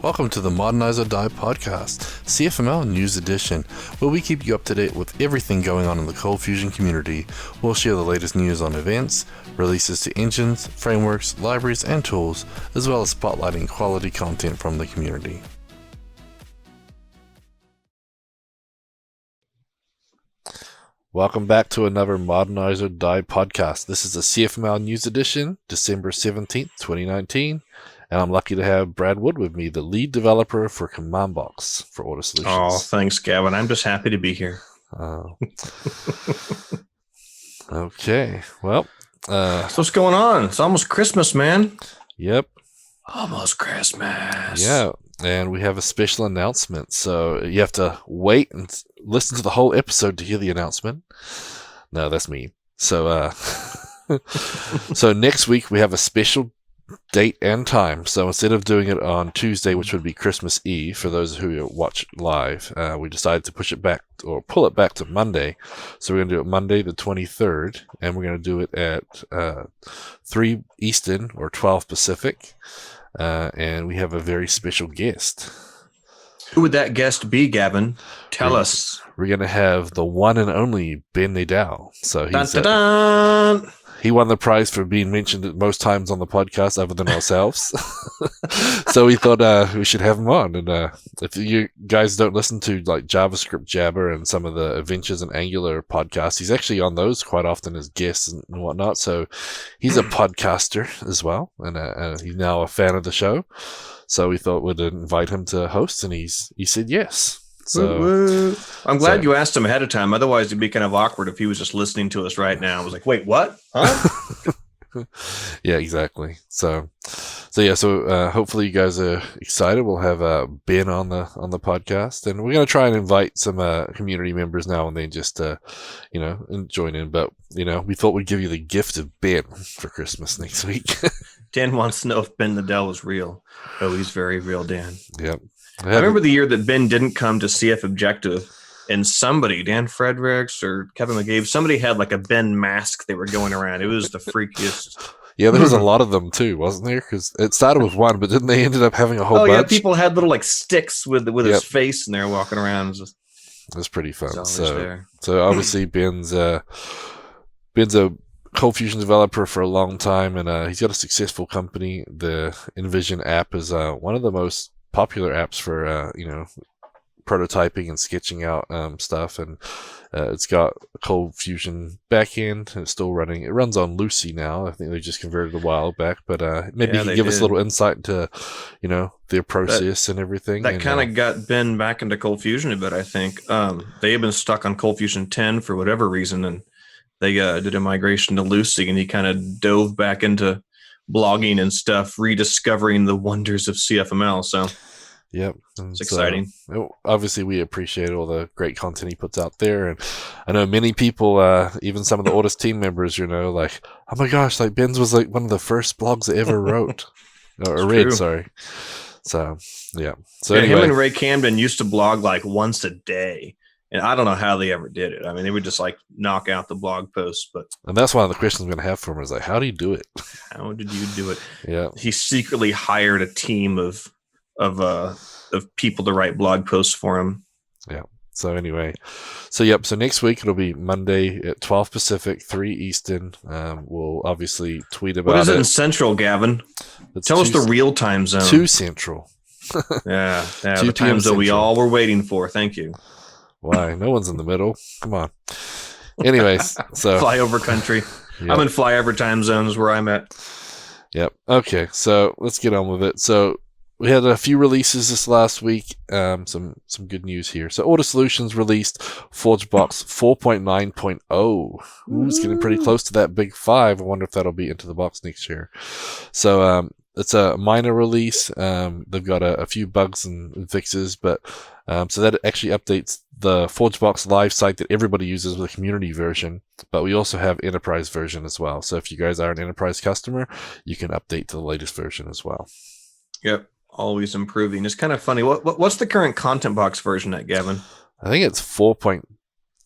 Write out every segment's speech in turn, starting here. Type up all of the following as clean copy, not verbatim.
Welcome to the ModernizeOrdie podcast, CFML News Edition, where we keep you up to date with everything going on in the ColdFusion community. We'll share the latest news on events, releases to engines, frameworks, libraries, and tools, as well as spotlighting quality content from the community. Welcome back to another ModernizeOrdie podcast. This is the CFML News Edition, December 17th, 2019. And I'm lucky to have Brad Wood with me, the lead developer for CommandBox for Order Solutions. Oh, thanks, Gavin. I'm just happy to be here. Okay. Well, so what's going on? It's almost Christmas, man. Yep. Almost Christmas. Yeah. And we have a special announcement. So you have to wait and listen to the whole episode to hear the announcement. No, that's me. So, so next week we have a special date and time. So instead of doing it on Tuesday, which would be Christmas Eve for those who watch live, we decided to push it back or pull it back to Monday. So we're going to do it Monday the 23rd, and we're going to do it at 3 Eastern or 12 Pacific. And we have a very special guest. Who would that guest be, Gavin? Tell us. We're going to have the one and only Ben Nadel. So he's dun, dun, dun. He won the prize for being mentioned most times on the podcast other than ourselves. So we thought we should have him on. And if you guys don't listen to like JavaScript Jabber and some of the Adventures in Angular podcasts, he's actually on those quite often as guests and whatnot. So he's a podcaster as well. And he's now a fan of the show. So we thought we'd invite him to host, and he said yes. So I'm glad you asked him ahead of time. Otherwise, it'd be kind of awkward if he was just listening to us right now. I was like, wait, what? Huh? Yeah, exactly. So hopefully you guys are excited. We'll have Ben on the podcast, and we're going to try and invite some community members now and then just and join in. But we thought we'd give you the gift of Ben for Christmas next week. Dan wants to know if Ben Nadel was real. Oh, he's very real, Dan. Yep. I remember the year that Ben didn't come to CF Objective, and somebody, Dan Fredericks or Kevin McGave, somebody had like a Ben mask they were going around. It was the freakiest. Yeah, there was a lot of them too, wasn't there? Because it started with one, but didn't they ended up having a whole bunch? Oh, yeah, people had little like sticks with his face, and they're walking around. It was pretty fun. So obviously Ben's a ColdFusion developer for a long time, and he's got a successful company. The Envision app is one of the most popular apps for prototyping and sketching out stuff, and it's got a ColdFusion backend, and it's still running. It runs on Lucy now. I think they just converted a while back, but maybe you can give us a little insight into their process and everything. That kind of got Ben back into ColdFusion a bit, I think. They have been stuck on ColdFusion 10 for whatever reason, and they did a migration to Lucy, and he kind of dove back into blogging and stuff, rediscovering the wonders of CFML. So yep, it's exciting. Obviously, we appreciate all the great content he puts out there, and I know many people, even some of the oldest team members, like, oh my gosh, like Ben's was like one of the first blogs I ever wrote or read. True. Sorry. So yeah. So anyway, him and Ray Camden used to blog like once a day. And I don't know how they ever did it. I mean, they would just like knock out the blog posts, and that's one of the questions I'm going to have for him is like, how do you do it? How did you do it? Yeah, he secretly hired a team of people to write blog posts for him. Yeah. So anyway, so next week it'll be Monday at 12 Pacific, 3 Eastern. We'll obviously tweet about it. What is it in Central, Gavin? Tell us the real time zone. 2 Central. yeah, the time zone we all were waiting for. Thank you. Why? No one's in the middle. Come on. Anyways, so flyover country. Yep. I'm in flyover time zones where I'm at. Yep. Okay, so let's get on with it. So we had a few releases this last week. Some good news here. So Order Solutions released ForgeBox 4.9.0. It's getting pretty close to that big 5. I wonder if that'll be into the box next year. So it's a minor release. They've got a few bugs and fixes, but so that actually updates the ForgeBox live site that everybody uses with a community version, but we also have enterprise version as well. So if you guys are an enterprise customer, you can update to the latest version as well. Yep, always improving. It's kind of funny. What's the current Content Box version at, Gavin? I think it's 4.3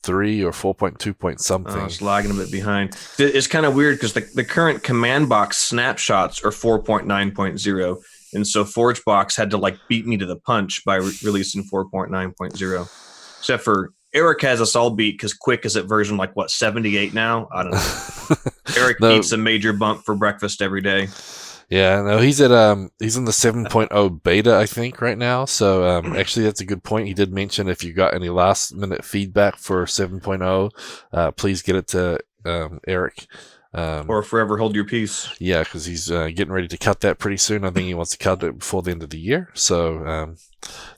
or 4.2 point something. It's lagging a bit behind. It's kind of weird because the current CommandBox snapshots are 4.9.0, And so ForgeBox had to like beat me to the punch by releasing 4.9.0. Except for Eric has us all beat because Quick is at version like what 78 now. I don't know. Eric eats a major bump for breakfast every day. Yeah, no, he's in the 7.0 beta, I think, right now. So actually, that's a good point. He did mention if you got any last minute feedback for 7.0, please get it to Eric. Or forever hold your peace. Yeah, because he's getting ready to cut that pretty soon. I think he wants to cut it before the end of the year. So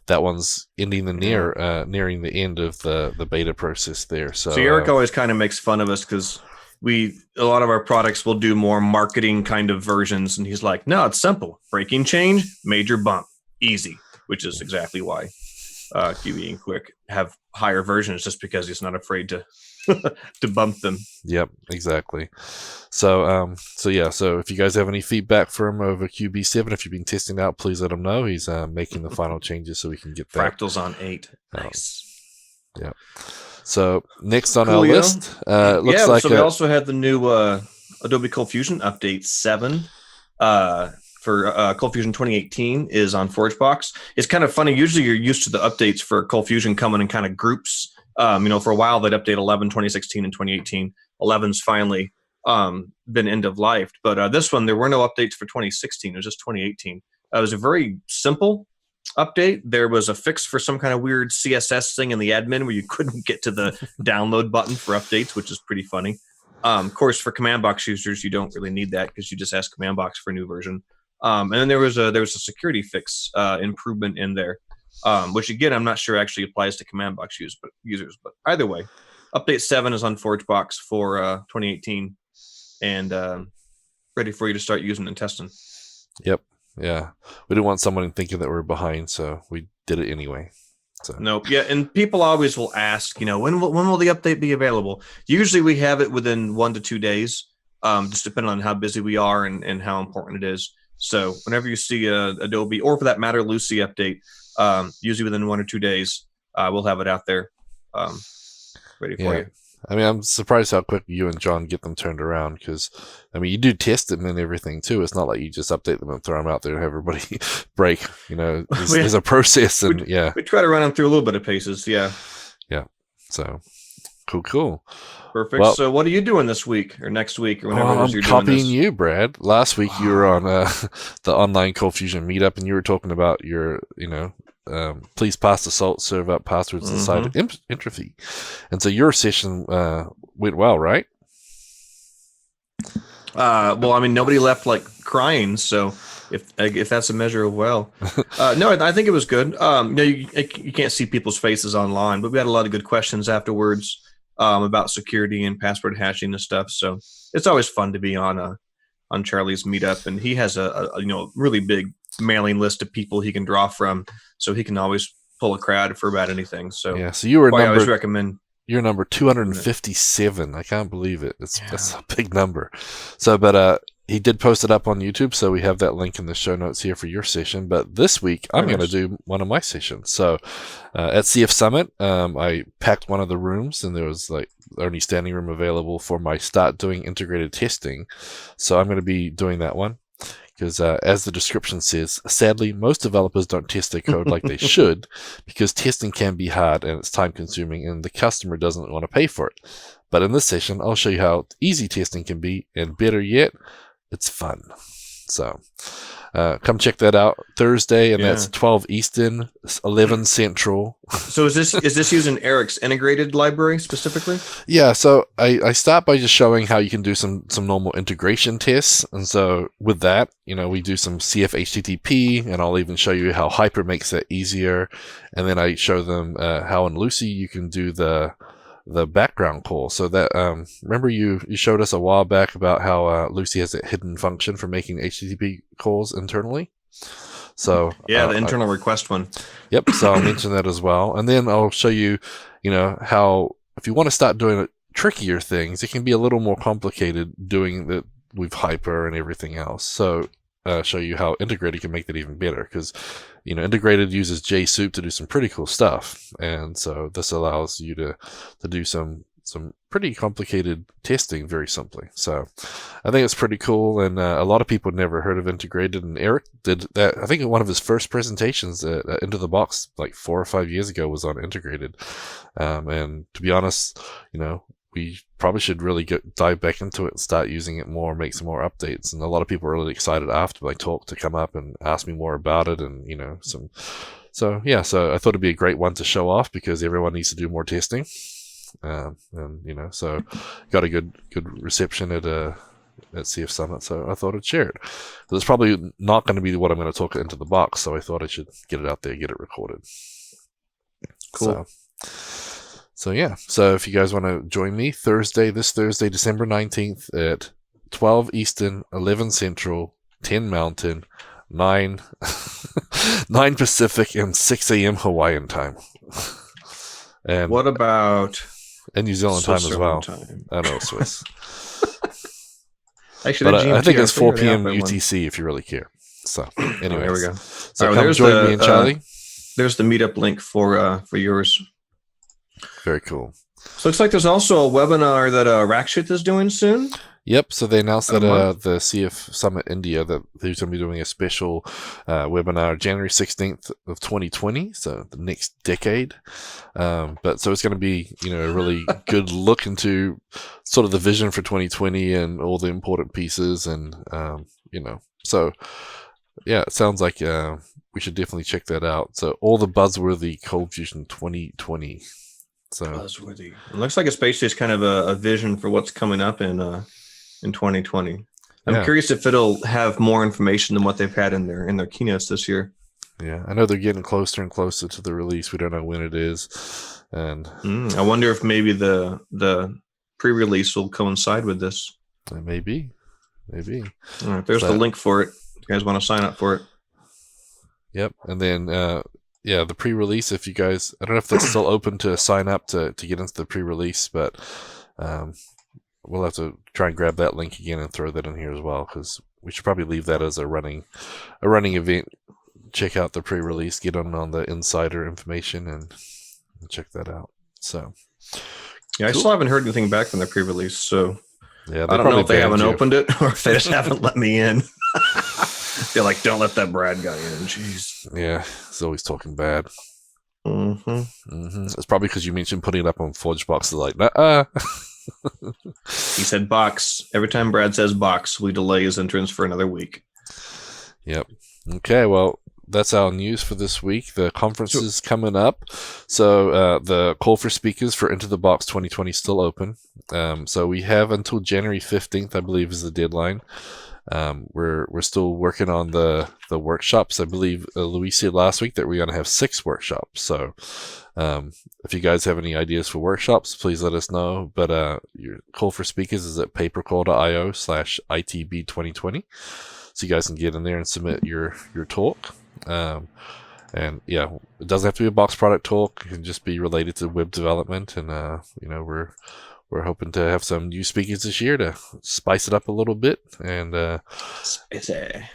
that one's ending nearing the end of the beta process there. So Eric always kind of makes fun of us because a lot of our products will do more marketing kind of versions, and he's like, no, it's simple. Breaking change, major bump, easy, which is exactly why QE and Quick have higher versions, just because he's not afraid to to bump them. Yep, exactly. So if you guys have any feedback for him over QB7, if you've been testing out, please let him know. He's making the final changes so we can get that. Fractals on 8. Nice. Yeah. So next on our list, looks like we also had the new Adobe ColdFusion update 7 for ColdFusion 2018 is on ForgeBox. It's kind of funny. Usually you're used to the updates for ColdFusion coming in kind of groups. For a while they'd update 11, 2016, and 2018. 11's finally been end of life. But this one, there were no updates for 2016. It was just 2018. It was a very simple update. There was a fix for some kind of weird CSS thing in the admin where you couldn't get to the download button for updates, which is pretty funny. Of course, for CommandBox users, you don't really need that because you just ask CommandBox for a new version. And then there was a security fix improvement in there. Which again, I'm not sure actually applies to CommandBox users, but either way, update 7 is on ForgeBox for 2018 and ready for you to start using and testing. Yep. Yeah. We didn't want someone thinking that we're behind, so we did it anyway. So. Nope. Yeah. And people always will ask, when will the update be available? Usually we have it within 1 to 2 days, just depending on how busy we are and how important it is. So whenever you see a Adobe, or for that matter, Lucy update, usually within 1 or 2 days, we'll have it out there ready for you. I mean, I'm surprised how quick you and John get them turned around because, you do test them and everything too. It's not like you just update them and throw them out there and have everybody break. There's a process, and we try to run them through a little bit of paces. Yeah. Yeah. So cool. Perfect. Well, so what are you doing this week or next week or whenever I'm you're copying doing this? you, Brad. Last week you were on the Online ColdFusion Meetup, and you were talking about your, please pass the salt, serve up passwords inside entropy. And so your session went well, right? Nobody left like crying, so if that's a measure of well. No, I think it was good. You can't see people's faces online, but we had a lot of good questions afterwards about security and password hashing and stuff. So it's always fun to be on Charlie's meetup, and he has a really big mailing list of people he can draw from, so he can always pull a crowd for about anything. So yeah, so you were I always recommend. You're number 257. I can't believe it. That's a big number. So, but he did post it up on YouTube, so we have that link in the show notes here for your session. But this week, I'm going to do one of my sessions. So, at CF Summit, I packed one of the rooms, and there was like only standing room available for my start doing integrated testing. So, I'm going to be doing that one. Because as the description says, sadly, most developers don't test their code like they should because testing can be hard and it's time consuming and the customer doesn't want to pay for it. But in this session, I'll show you how easy testing can be, and better yet, it's fun. So come check that out Thursday, and that's 12 Eastern, 11 Central. So is this using Eric's integrated library specifically? Yeah, so I start by just showing how you can do some normal integration tests. And so with that, we do some CF HTTP, and I'll even show you how Hyper makes that easier. And then I show them how in Lucy you can do the background call. So that remember you showed us a while back about how Lucy has a hidden function for making HTTP calls internally. So the internal request one. Yep. So I'll mention that as well, and then I'll show you, how if you want to start doing trickier things, it can be a little more complicated doing that with Hyper and everything else. So show you how integrated can make that even better because, integrated uses JSoup to do some pretty cool stuff. And so this allows you to do some some pretty complicated testing very simply. So I think it's pretty cool, and a lot of people never heard of integrated, and Eric did that. I think one of his first presentations at Into the Box like 4 or 5 years ago was on integrated, and to be honest, we probably should really dive back into it and start using it more, make some more updates. And a lot of people are really excited after my talk to come up and ask me more about it, and so I thought it'd be a great one to show off because everyone needs to do more testing. So got a good reception at CF Summit, so I thought I'd share it. So it's probably not going to be what I'm going to talk into the box, so I thought I should get it out there, get it recorded. Cool. So if you guys want to join me this Thursday, December 19th at 12 Eastern, 11 Central, 10 Mountain, 9 Pacific, and 6 a.m. Hawaiian time. And what about New Zealand time as well? I know, Swiss. Actually, but I think it's 4 p.m. UTC if you really care. So, anyway, there we go. So come join me and Charlie. There's the meetup link for yours. Very cool. So it looks like there's also a webinar that Rakshith is doing soon. Yep. So they announced that the CF Summit India that they're going to be doing a special webinar January 16th of 2020. So the next decade. But so it's going to be, a really good look into sort of the vision for 2020 and all the important pieces. And, so yeah, it sounds like we should definitely check that out. So all the buzzworthy ColdFusion 2020. So buzzworthy. It looks like it's basically just kind of a vision for what's coming up in 2020. I'm curious if it'll have more information than what they've had in their keynotes this year. Yeah, I know they're getting closer and closer to the release. We don't know when it is, and I wonder if maybe the pre-release will coincide with this. Maybe. All right, there's the link for it. You guys want to sign up for it? Yep, and then the pre-release. If you guys, I don't know if that's still open to sign up to get into the pre-release, but we'll have to try and grab that link again and throw that in here as well, because we should probably leave that as a running event. Check out the pre-release, get on the insider information, and check that out. So, yeah, cool. I still haven't heard anything back from the pre-release, so yeah, I don't know if they haven't opened it or if they just haven't let me in. They're like, don't let that Brad guy in. Jeez. Yeah, he's always talking bad. Mm-hmm. It's probably because you mentioned putting it up on ForgeBox. They're like, nah. He said box. Every time Brad says box, we delay his entrance for another week. Yep. Okay, well, that's our news for this week. The conference is coming up. So the call for speakers for Into the Box 2020 is still open. So we have until January 15th, I believe, is the deadline. We're still working on the workshops. I believe Luis said last week that we're going to have 6 workshops. So if you guys have any ideas for workshops, please let us know. But your call for speakers is at papercall.io/ITB2020. So you guys can get in there and submit your talk. And yeah, it doesn't have to be a box product talk. It can just be related to web development. And we're hoping to have some new speakers this year to spice it up a little bit and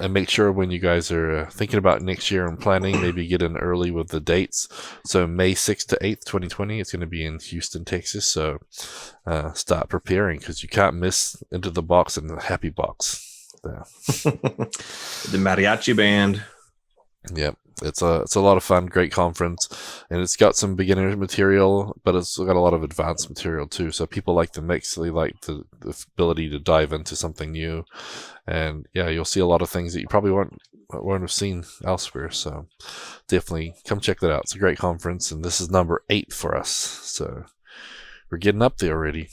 make sure when you guys are thinking about next year and planning, maybe get in early with the dates. So May 6th to 8th, 2020, it's going to be in Houston, Texas. So start preparing because you can't miss Into the Box and the Happy Box. Yeah. The mariachi band. Yep, it's a lot of fun, great conference, and it's got some beginner material, but it's got a lot of advanced material too. So people like the mix, they like the ability to dive into something new, and yeah, you'll see a lot of things that you probably won't have seen elsewhere. So definitely come check that out. It's a great conference, and this is number 8 for us, so we're getting up there already.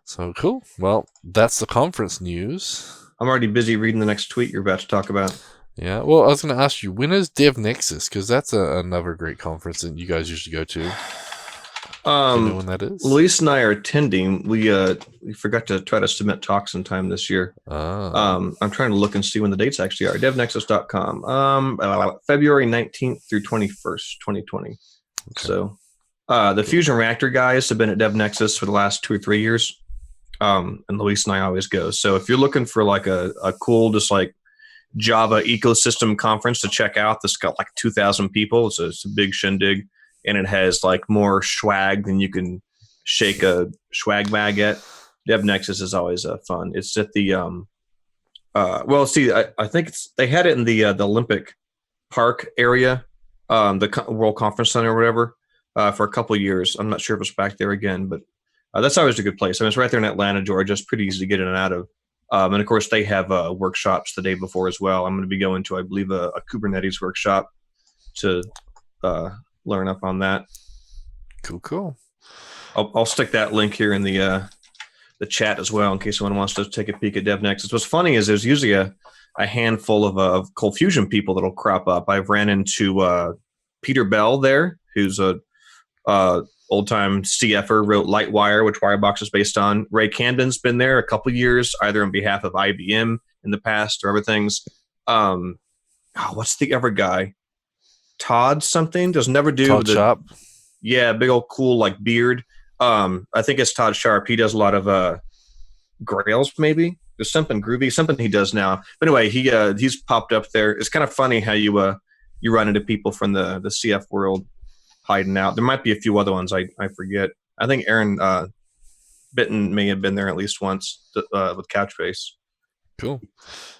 So cool. Well, that's the conference news. I'm already busy reading the next tweet you're about to talk about. Yeah, well, I was going to ask you, when is DevNexus? Because that's another great conference that you guys usually go to. Do you know when that is? Luis and I are attending. We forgot to try to submit talks in time this year. I'm trying to look and see when the dates actually are. DevNexus.com. February 19th through 21st, 2020. Okay. So the Fusion Reactor guys have been at DevNexus for the last 2 or 3 years. And Luis and I always go. So if you're looking for like a cool, just like Java ecosystem conference to check out, that's got like 2,000 people. It's a big shindig. and it has like more swag than you can shake a swag bag at. DevNexus is always fun. It's at the I think they had it in the Olympic Park area, the World Conference Center or whatever, for a couple of years. I'm not sure if it's back there again, but that's always a good place. I mean, it's right there in Atlanta, Georgia. It's pretty easy to get in and out of. And of course, they have workshops the day before as well. I'm going to be going to, I believe, a Kubernetes workshop to learn up on that. Cool. I'll stick that link here in the chat as well in case someone wants to take a peek at DevNexus. What's funny is there's usually a handful of ColdFusion people that'll crop up. I've ran into Peter Bell there, who's a old-time CFer, wrote Lightwire, which Wirebox is based on. Ray Camden's been there a couple years, either on behalf of IBM in the past or other things. What's the other guy? Todd something? Does never do Todd Sharp. Yeah, big old cool like beard. I think it's Todd Sharp. He does a lot of Grails, maybe. There's something groovy, something he does now. But anyway, he's popped up there. It's kind of funny how you run into people from the CF world hiding out. There might be a few other ones I forget. I think Aaron Bitten may have been there at least once with Couchbase. Cool.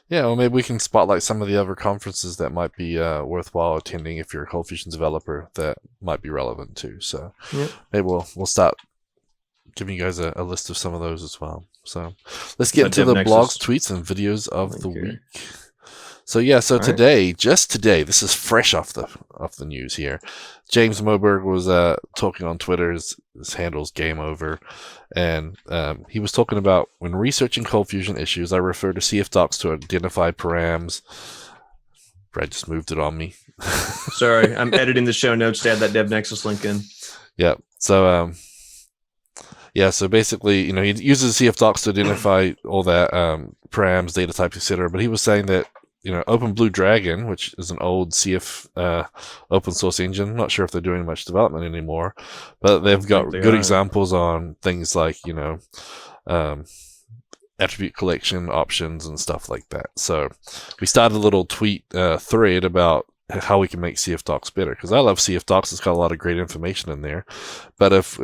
Yeah, well, maybe we can spotlight some of the other conferences that might be worthwhile attending if you're a ColdFusion developer that might be relevant too. So maybe we'll start giving you guys a list of some of those as well. So let's get into the blogs, tweets, and videos of the week. So just today, this is fresh off the news here. James Moberg was talking on Twitter. His handle's Game Over, and he was talking about when researching ColdFusion issues, I refer to CFDocs to identify params. Brad just moved it on me. Sorry, I'm editing the show notes to add that DevNexus link in. Yeah. So so basically, he uses CFDocs to identify all that params, data types, etc. But he was saying that Open Blue Dragon, which is an old CF open source engine. I'm not sure if they're doing much development anymore, but they've got good examples on things like, attribute collection options and stuff like that. So we started a little tweet thread about how we can make CFDocs better, because I love CFDocs. It's got a lot of great information in there. But if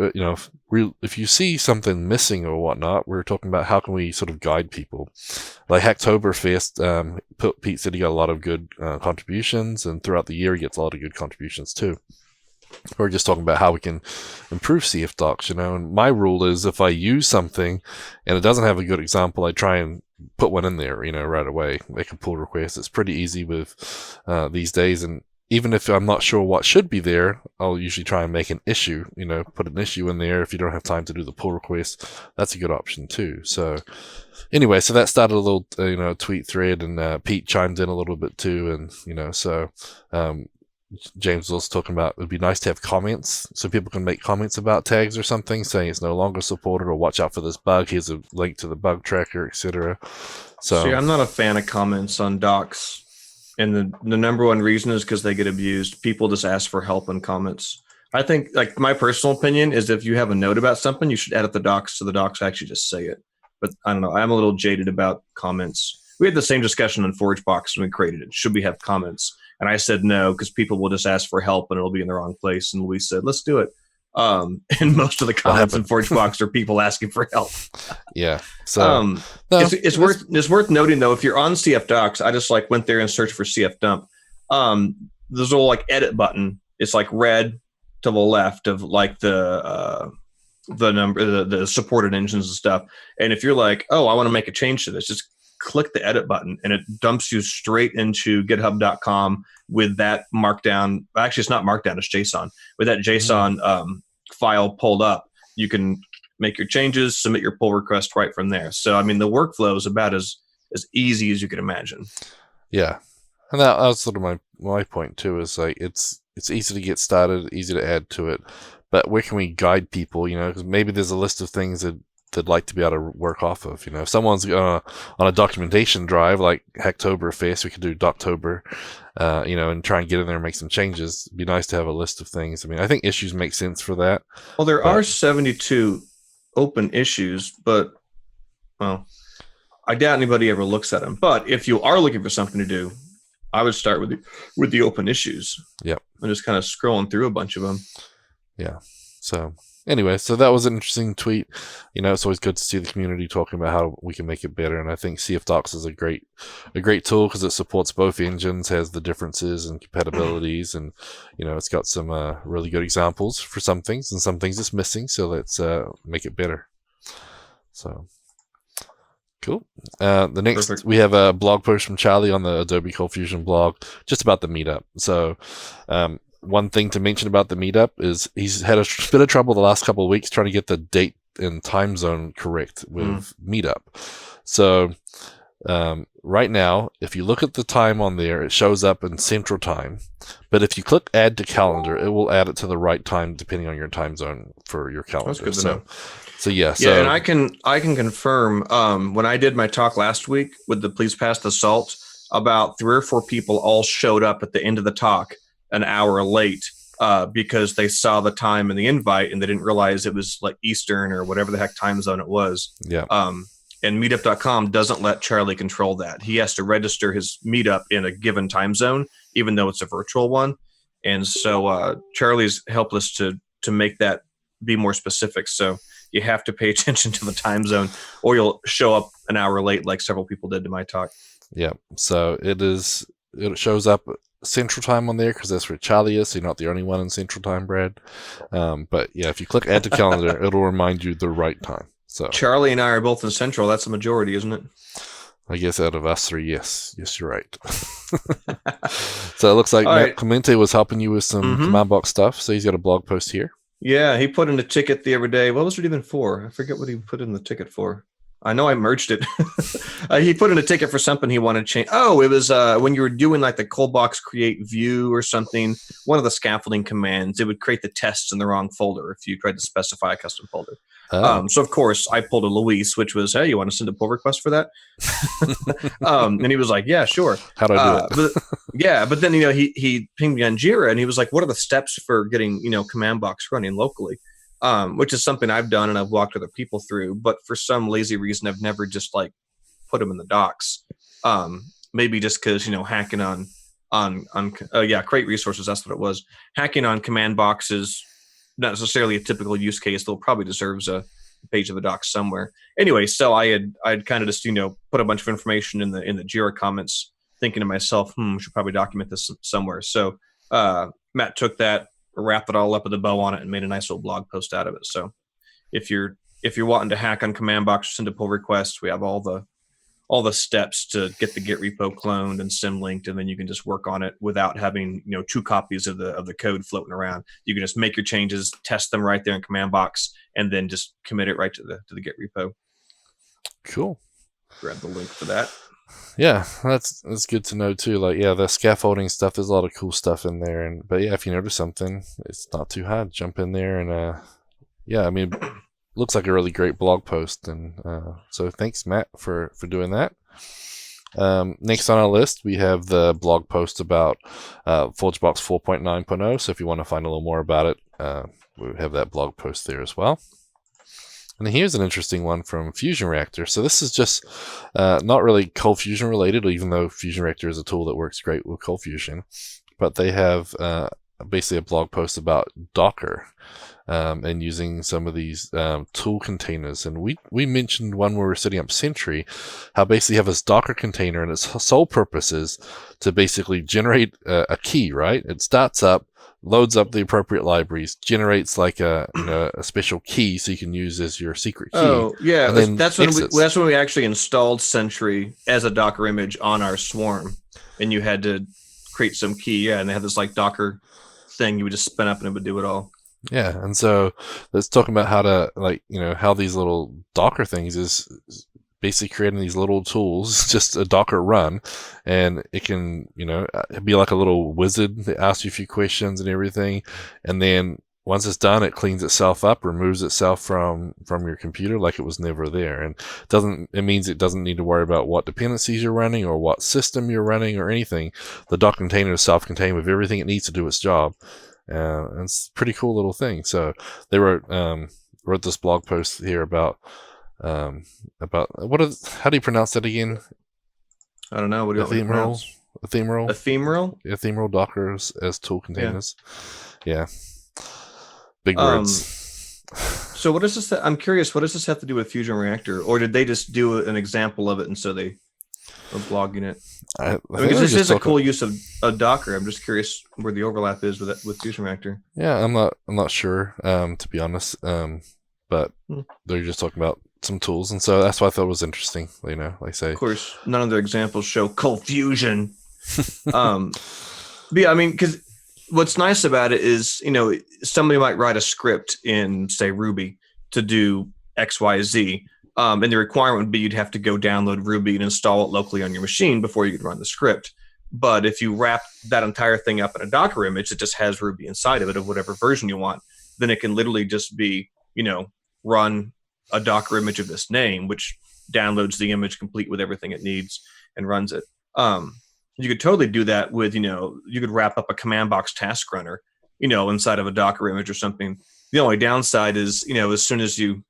you see something missing or whatnot, we're talking about how can we sort of guide people. Like Hacktoberfest, Pete said he got a lot of good contributions, and throughout the year he gets a lot of good contributions too. We're just talking about how we can improve CFDocs, and my rule is if I use something and it doesn't have a good example, I try and put one in there, right away. Make a pull request. It's pretty easy with these days, and even if I'm not sure what should be there, I'll usually try and make an issue, put an issue in there. If you don't have time to do the pull request, that's a good option too. So anyway, so that started a little, tweet thread, and Pete chimed in a little bit too, and, so James was also talking about it would be nice to have comments so people can make comments about tags or something saying it's no longer supported or watch out for this bug. Here's a link to the bug tracker, etc. So see, I'm not a fan of comments on docs, and the number one reason is because they get abused. People just ask for help in comments. I think, like, my personal opinion is if you have a note about something, you should edit the docs so the docs actually just say it. But I don't know. I'm a little jaded about comments. We had the same discussion on ForgeBox when we created it. Should we have comments? And I said no, because people will just ask for help and it'll be in the wrong place. And Luis said, let's do it. And most of the comments in ForgeBox are people asking for help. Yeah. So it's worth noting though, if you're on CFDocs, I just went there and searched for CFDump. There's a little edit button. It's red to the left of the number, the supported engines and stuff. And if you're oh, I want to make a change to this, just click the edit button and it dumps you straight into github.com with that markdown. Actually, it's not markdown, it's JSON. With that JSON file pulled up, you can make your changes, submit your pull request right from there. So, I mean, the workflow is about as easy as you can imagine. Yeah. And that was sort of my point too, is it's easy to get started, easy to add to it, but where can we guide people, because maybe there's a list of things that they'd like to be able to work off of. If someone's on a documentation drive like Hacktoberfest, we could do Doctober, and try and get in there and make some changes. It'd be nice to have a list of things. I mean, I think issues make sense for that. Well, there are 72 open issues, but, well, I doubt anybody ever looks at them. But if you are looking for something to do, I would start with the open issues. Yep. And just kind of scrolling through a bunch of them. Yeah. So anyway, so that was an interesting tweet. It's always good to see the community talking about how we can make it better. And I think CFDocs is a great tool because it supports both engines, has the differences and compatibilities, and it's got some really good examples for some things, and some things it's missing. So let's make it better. So cool. The next, Perfect. We have a blog post from Charlie on the Adobe ColdFusion blog just about the meetup. So one thing to mention about the meetup is he's had a bit of trouble the last couple of weeks trying to get the date and time zone correct with meetup. So right now, if you look at the time on there, it shows up in Central Time. But if you click Add to Calendar, it will add it to the right time depending on your time zone for your calendar. That's good to know. So yeah, and I can confirm. When I did my talk last week with the Please Pass the Salt, about 3 or 4 people all showed up at the end of the talk an hour late because they saw the time in the invite and they didn't realize it was like Eastern or whatever the heck time zone it was. Yeah. And Meetup.com doesn't let Charlie control that. He has to register his meetup in a given time zone, even though it's a virtual one. And so Charlie's helped us to make that be more specific. So you have to pay attention to the time zone or you'll show up an hour late like several people did to my talk. Yeah. So it shows up Central Time on there because that's where Charlie is. So you're not the only one in Central Time, Brad. But yeah, if you click Add to Calendar, it'll remind you the right time. So Charlie and I are both in Central. That's the majority, isn't it? I guess out of us 3, yes, you're right. So it looks like Matt Clemente was helping you with some CommandBox stuff. So he's got a blog post here. Yeah, he put in a ticket the other day. What was it even for? I forget what he put in the ticket for. I know I merged it. He put in a ticket for something he wanted to change. Oh, it was when you were doing like the ColdBox create view or something, one of the scaffolding commands, it would create the tests in the wrong folder if you tried to specify a custom folder. So, of course, I pulled a Luis, which was, hey, you want to send a pull request for that? And he was like, yeah, sure. How do I do it? But then, he pinged me on Jira, and he was like, what are the steps for getting, CommandBox running locally? Which is something I've done and I've walked other people through, but for some lazy reason, I've never just like put them in the docs. Maybe just because, hacking on create resources. That's what it was. Hacking on CommandBox is not necessarily a typical use case. Though probably deserves a page of the docs somewhere. Anyway, so I'd kind of just, put a bunch of information in the Jira comments, thinking to myself, should probably document this somewhere. So Matt took that, wrapped it all up with a bow on it, and made a nice little blog post out of it. So if you're wanting to hack on CommandBox or send a pull request, we have all the steps to get the Git repo cloned and symlinked, and then you can just work on it without having 2 copies of the code floating around. You can just make your changes, test them right there in CommandBox, and then just commit it right to the Git repo. Cool. Grab the link for that. Yeah, that's good to know too. Like, yeah, the scaffolding stuff, there's a lot of cool stuff in there. But yeah, if you notice something, it's not too hard. Jump in there and looks like a really great blog post. And so thanks, Matt, for doing that. Next on our list, we have the blog post about ForgeBox 4.9.0. So if you want to find a little more about it, we have that blog post there as well. And here's an interesting one from Fusion Reactor. So this is just not really ColdFusion related, even though Fusion Reactor is a tool that works great with ColdFusion. But they have basically a blog post about Docker and using some of these tool containers. And we mentioned one where we were setting up Sentry, how basically you have this Docker container and its sole purpose is to basically generate a key, right? It starts up, loads up the appropriate libraries, generates like a special key so you can use as your secret key. Oh, yeah. That's when we actually installed Sentry as a Docker image on our swarm, and you had to create some key. Yeah, and they had this like Docker thing you would just spin up and it would do it all. Yeah, and so let's talk about how to how these little Docker things is basically creating these little tools, just a Docker run, and it can, be like a little wizard that asks you a few questions and everything. And then once it's done, it cleans itself up, removes itself from your computer like it was never there. And it means it doesn't need to worry about what dependencies you're running or what system you're running or anything. The Docker container is self-contained with everything it needs to do its job. And it's a pretty cool little thing. So they wrote this blog post here about how do you pronounce that again? I don't know. What do you Ephemeral? Ephemeral. Ephemeral Dockers as tool containers. Yeah. Big words. So what does this? I'm curious. What does this have to do with Fusion Reactor, or did they just do an example of it and so they are blogging it? Because this is a cool use of Docker. I'm just curious where the overlap is with Fusion Reactor. Yeah, I'm not sure, to be honest. But they're just talking about some tools, and so that's why I thought it was interesting. Like I say, of course, none of their examples show ColdFusion. But yeah, I mean, because what's nice about it is, somebody might write a script in, say, Ruby to do X, Y, Z. And the requirement would be you'd have to go download Ruby and install it locally on your machine before you could run the script. But if you wrap that entire thing up in a Docker image that just has Ruby inside of it of whatever version you want, then it can literally just be, run a Docker image of this name, which downloads the image complete with everything it needs and runs it. You could totally do that with, you could wrap up a CommandBox task runner, inside of a Docker image or something. The only downside is, as soon as you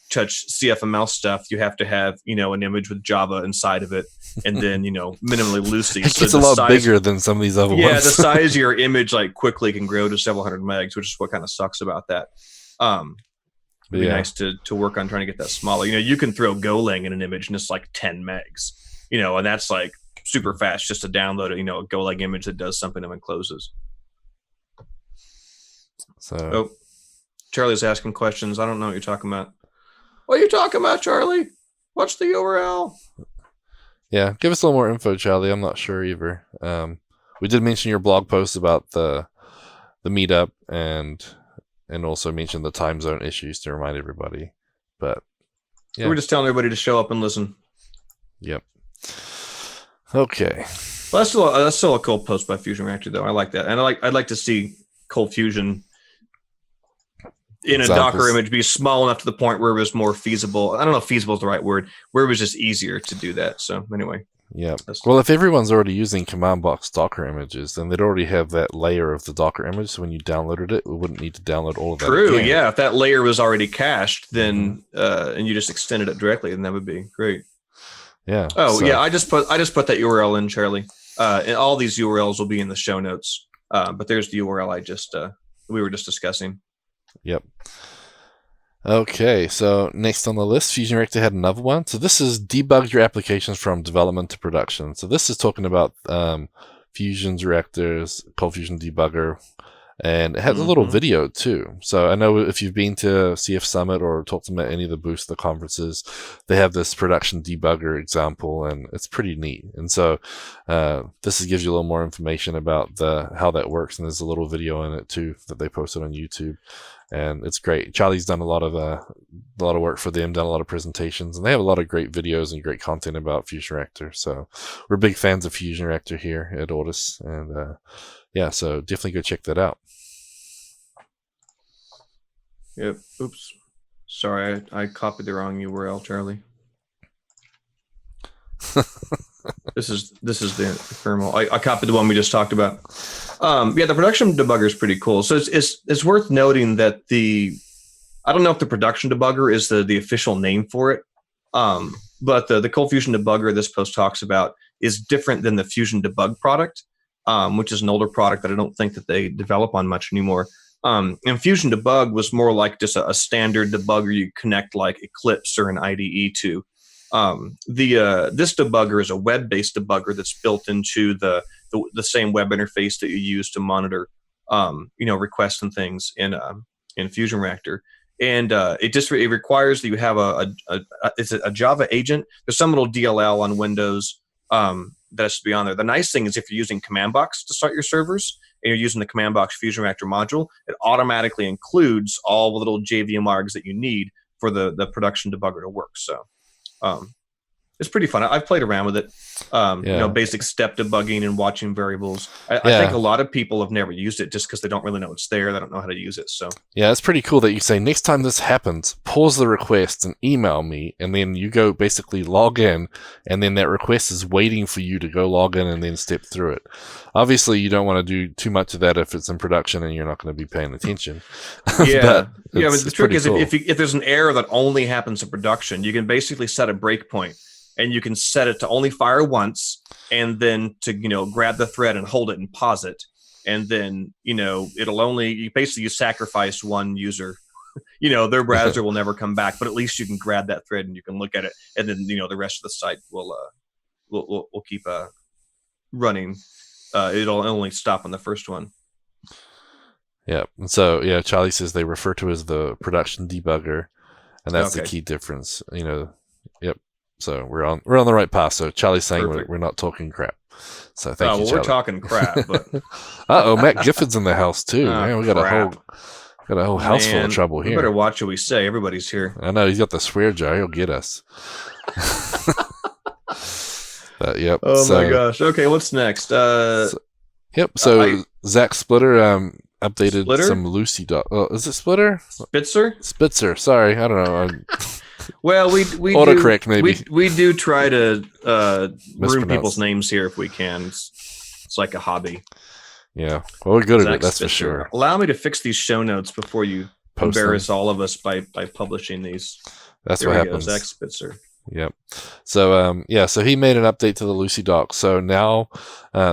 touch CFML stuff, you have to have, an image with Java inside of it, and then, minimally loosely. It gets a lot bigger than some of these other ones. Yeah, the size of your image quickly can grow to several hundred megs, which is what kind of sucks about that. It'd be nice to work on trying to get that smaller. You can throw Golang in an image and it's 10 megs, and that's super fast just to download a Golang image that does something and then closes. So, Charlie's asking questions. I don't know what you're talking about. What are you talking about, Charlie? What's the URL? Yeah, give us a little more info, Charlie. I'm not sure either. We did mention your blog post about the meetup and also mention the time zone issues to remind everybody. But yeah. We're just telling everybody to show up and listen. Yep. Okay. Well, that's still a cool post by Fusion Reactor, though. I like that, and I'd like to see ColdFusion in a Docker image be small enough to the point where it was more feasible. I don't know if feasible is the right word, where it was just easier to do that. So anyway. Yeah. Well, if everyone's already using CommandBox Docker images, then they'd already have that layer of the Docker image. So when you downloaded it, we wouldn't need to download all of that. True. Again. Yeah. If that layer was already cached, then and you just extended it directly, then that would be great. Yeah. Oh, yeah. I just put that URL in, Charlie. And all these URLs will be in the show notes. But there's the URL we were just discussing. Yep. Okay, so next on the list, Fusion Reactor had another one. So this is debug your applications from development to production. So this is talking about Fusion's Reactor's ColdFusion debugger, and it has a little video too. So I know if you've been to CF Summit or talked to them at any of the booths, the conferences, they have this production debugger example, and it's pretty neat. And so this gives you a little more information about how that works, and there's a little video in it too that they posted on YouTube. And it's great. Charlie's done a lot of work for them, done a lot of presentations, and they have a lot of great videos and great content about Fusion Reactor. So we're big fans of Fusion Reactor here at Audis, and so definitely go check that out. Yep. Oops. Sorry, I copied the wrong URL, Charlie. This is the thermal. I copied the one we just talked about. The production debugger is pretty cool. So it's worth noting that I don't know if the production debugger is the official name for it, but the ColdFusion debugger this post talks about is different than the Fusion debug product, which is an older product that I don't think that they develop on much anymore. And Fusion debug was more like just a standard debugger you connect like Eclipse or an IDE to. This debugger is a web-based debugger that's built into the same web interface that you use to monitor, requests and things in Fusion Reactor. And it requires that you have it's a Java agent. There's some little DLL on Windows that has to be on there. The nice thing is if you're using CommandBox to start your servers and you're using the CommandBox Fusion Reactor module, it automatically includes all the little JVM args that you need for the production debugger to work. So it's pretty fun. I've played around with it, basic step debugging and watching variables. I think a lot of people have never used it just because they don't really know it's there. They don't know how to use it. So yeah, it's pretty cool that you say, next time this happens, pause the request and email me, and then you go basically log in, and then that request is waiting for you to go log in and then step through it. Obviously, you don't want to do too much of that if it's in production and you're not going to be paying attention. But the trick is cool. if there's an error that only happens in production, you can basically set a breakpoint and you can set it to only fire once, and then to grab the thread and hold it and pause it, and then it'll only you sacrifice one user. Their browser will never come back, but at least you can grab that thread and you can look at it, and then the rest of the site will keep running. It'll only stop on the first one. Yeah. And so Charlie says they refer to it as the production debugger, and that's the key difference. Yep. So we're on the right path. So Charlie's saying we're not talking crap. So thank you, Charlie. We're talking crap. But Matt Gifford's in the house too. Man, we got a whole house full of trouble here. We better watch what we say. Everybody's here. I know, he's got the swear jar. He'll get us. But, yep. Oh my gosh. Okay, what's next? So Zach Splitter updated some Lucy doc. Oh, is it Splitter? Spitzer. Sorry, I don't know. Well, we autocorrect maybe. We do try to ruin people's names here if we can. It's like a hobby. Yeah, well, we're good at it. That's for sure. Allow me to fix these show notes before you embarrass all of us by publishing these. That's what happens. Zach Spitzer. Yep. So so he made an update to the Lucy doc. So now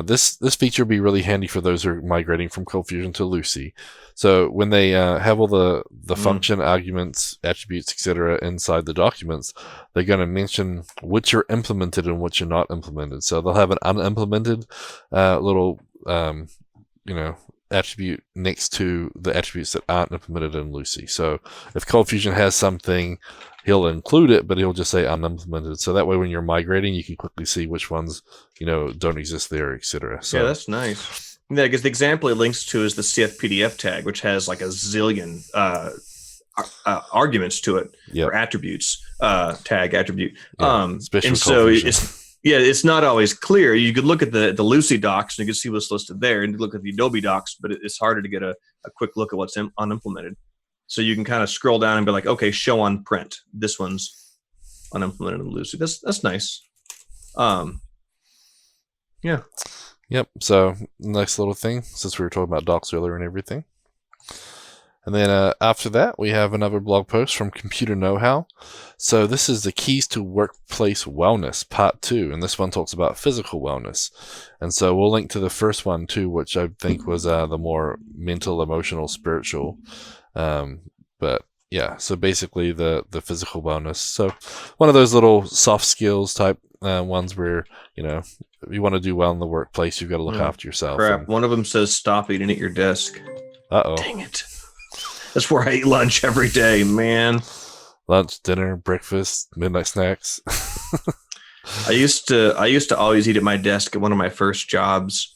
this feature will be really handy for those who are migrating from ColdFusion to Lucy. So when they have all the function arguments, attributes, etc. inside the documents, they're going to mention which are implemented and which are not implemented. So they'll have an unimplemented little attribute next to the attributes that aren't implemented in Lucy. So if ColdFusion has something, he'll include it, but he'll just say unimplemented. So that way, when you're migrating, you can quickly see which ones don't exist there, etc. So yeah, that's nice. Yeah, because the example it links to is the CFPDF tag, which has like a zillion arguments to it, or attributes, tag attribute. And so it's not always clear. You could look at the Lucy docs and you can see what's listed there, and you look at the Adobe docs, but it's harder to get a quick look at what's unimplemented. So you can kind of scroll down and be like, okay, show on print. This one's unimplemented in Lucy. That's nice. Yeah. Yep. So nice little thing, since we were talking about docs earlier and everything. And then after that, we have another blog post from Computer Know-How. So this is the Keys to Workplace Wellness, Part 2. And this one talks about physical wellness. And so we'll link to the first one, too, which I think was the more mental, emotional, spiritual. But yeah, so basically the physical wellness. So one of those little soft skills type ones where, if you want to do well in the workplace, you've got to look after yourself. Crap. One of them says, stop eating at your desk. Uh-oh. Dang it. That's where I eat lunch every day, man. Lunch, dinner, breakfast, midnight snacks. I used to always eat at my desk at one of my first jobs.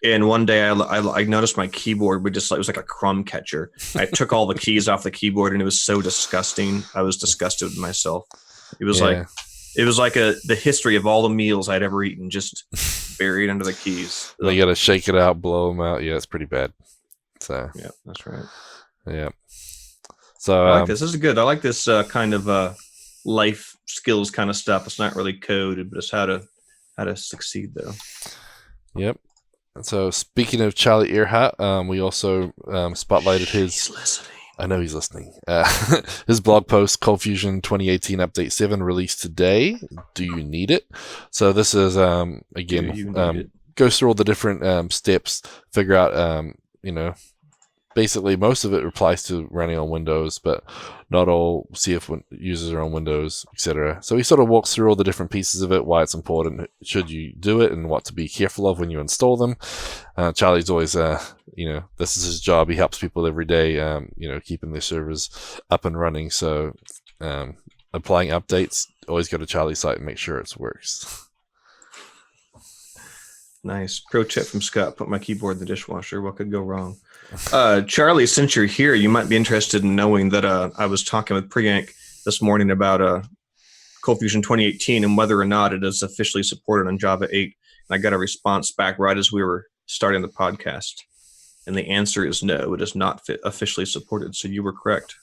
And one day I noticed my keyboard it was like a crumb catcher. I took all the keys off the keyboard, and it was so disgusting. I was disgusted with myself. It was like the history of all the meals I'd ever eaten just buried under the keys. You got to shake it out, blow them out. Yeah, it's pretty bad. So yeah, that's right. Yeah. So I like this. This is good. I like this kind of life skills kind of stuff. It's not really code, but it's how to succeed though. Yep. So speaking of Charlie Earhart, we also spotlighted his. He's listening. I know he's listening. His blog post, ColdFusion 2018 Update 7, released today. Do you need it? So this is again goes through all the different steps, figure out basically most of it applies to running on Windows, but not all CF users are on Windows, etc. So he sort of walks through all the different pieces of it, why it's important, should you do it, and what to be careful of when you install them. Charlie's always, this is his job. He helps people every day, keeping their servers up and running. So applying updates, always go to Charlie's site and make sure it works. Nice. Pro tip from Scott, put my keyboard in the dishwasher. What could go wrong? Charlie, since you're here, you might be interested in knowing that I was talking with Priyank this morning about ColdFusion 2018 and whether or not it is officially supported on Java 8. And I got a response back right as we were starting the podcast. And the answer is no, it is not officially supported. So you were correct.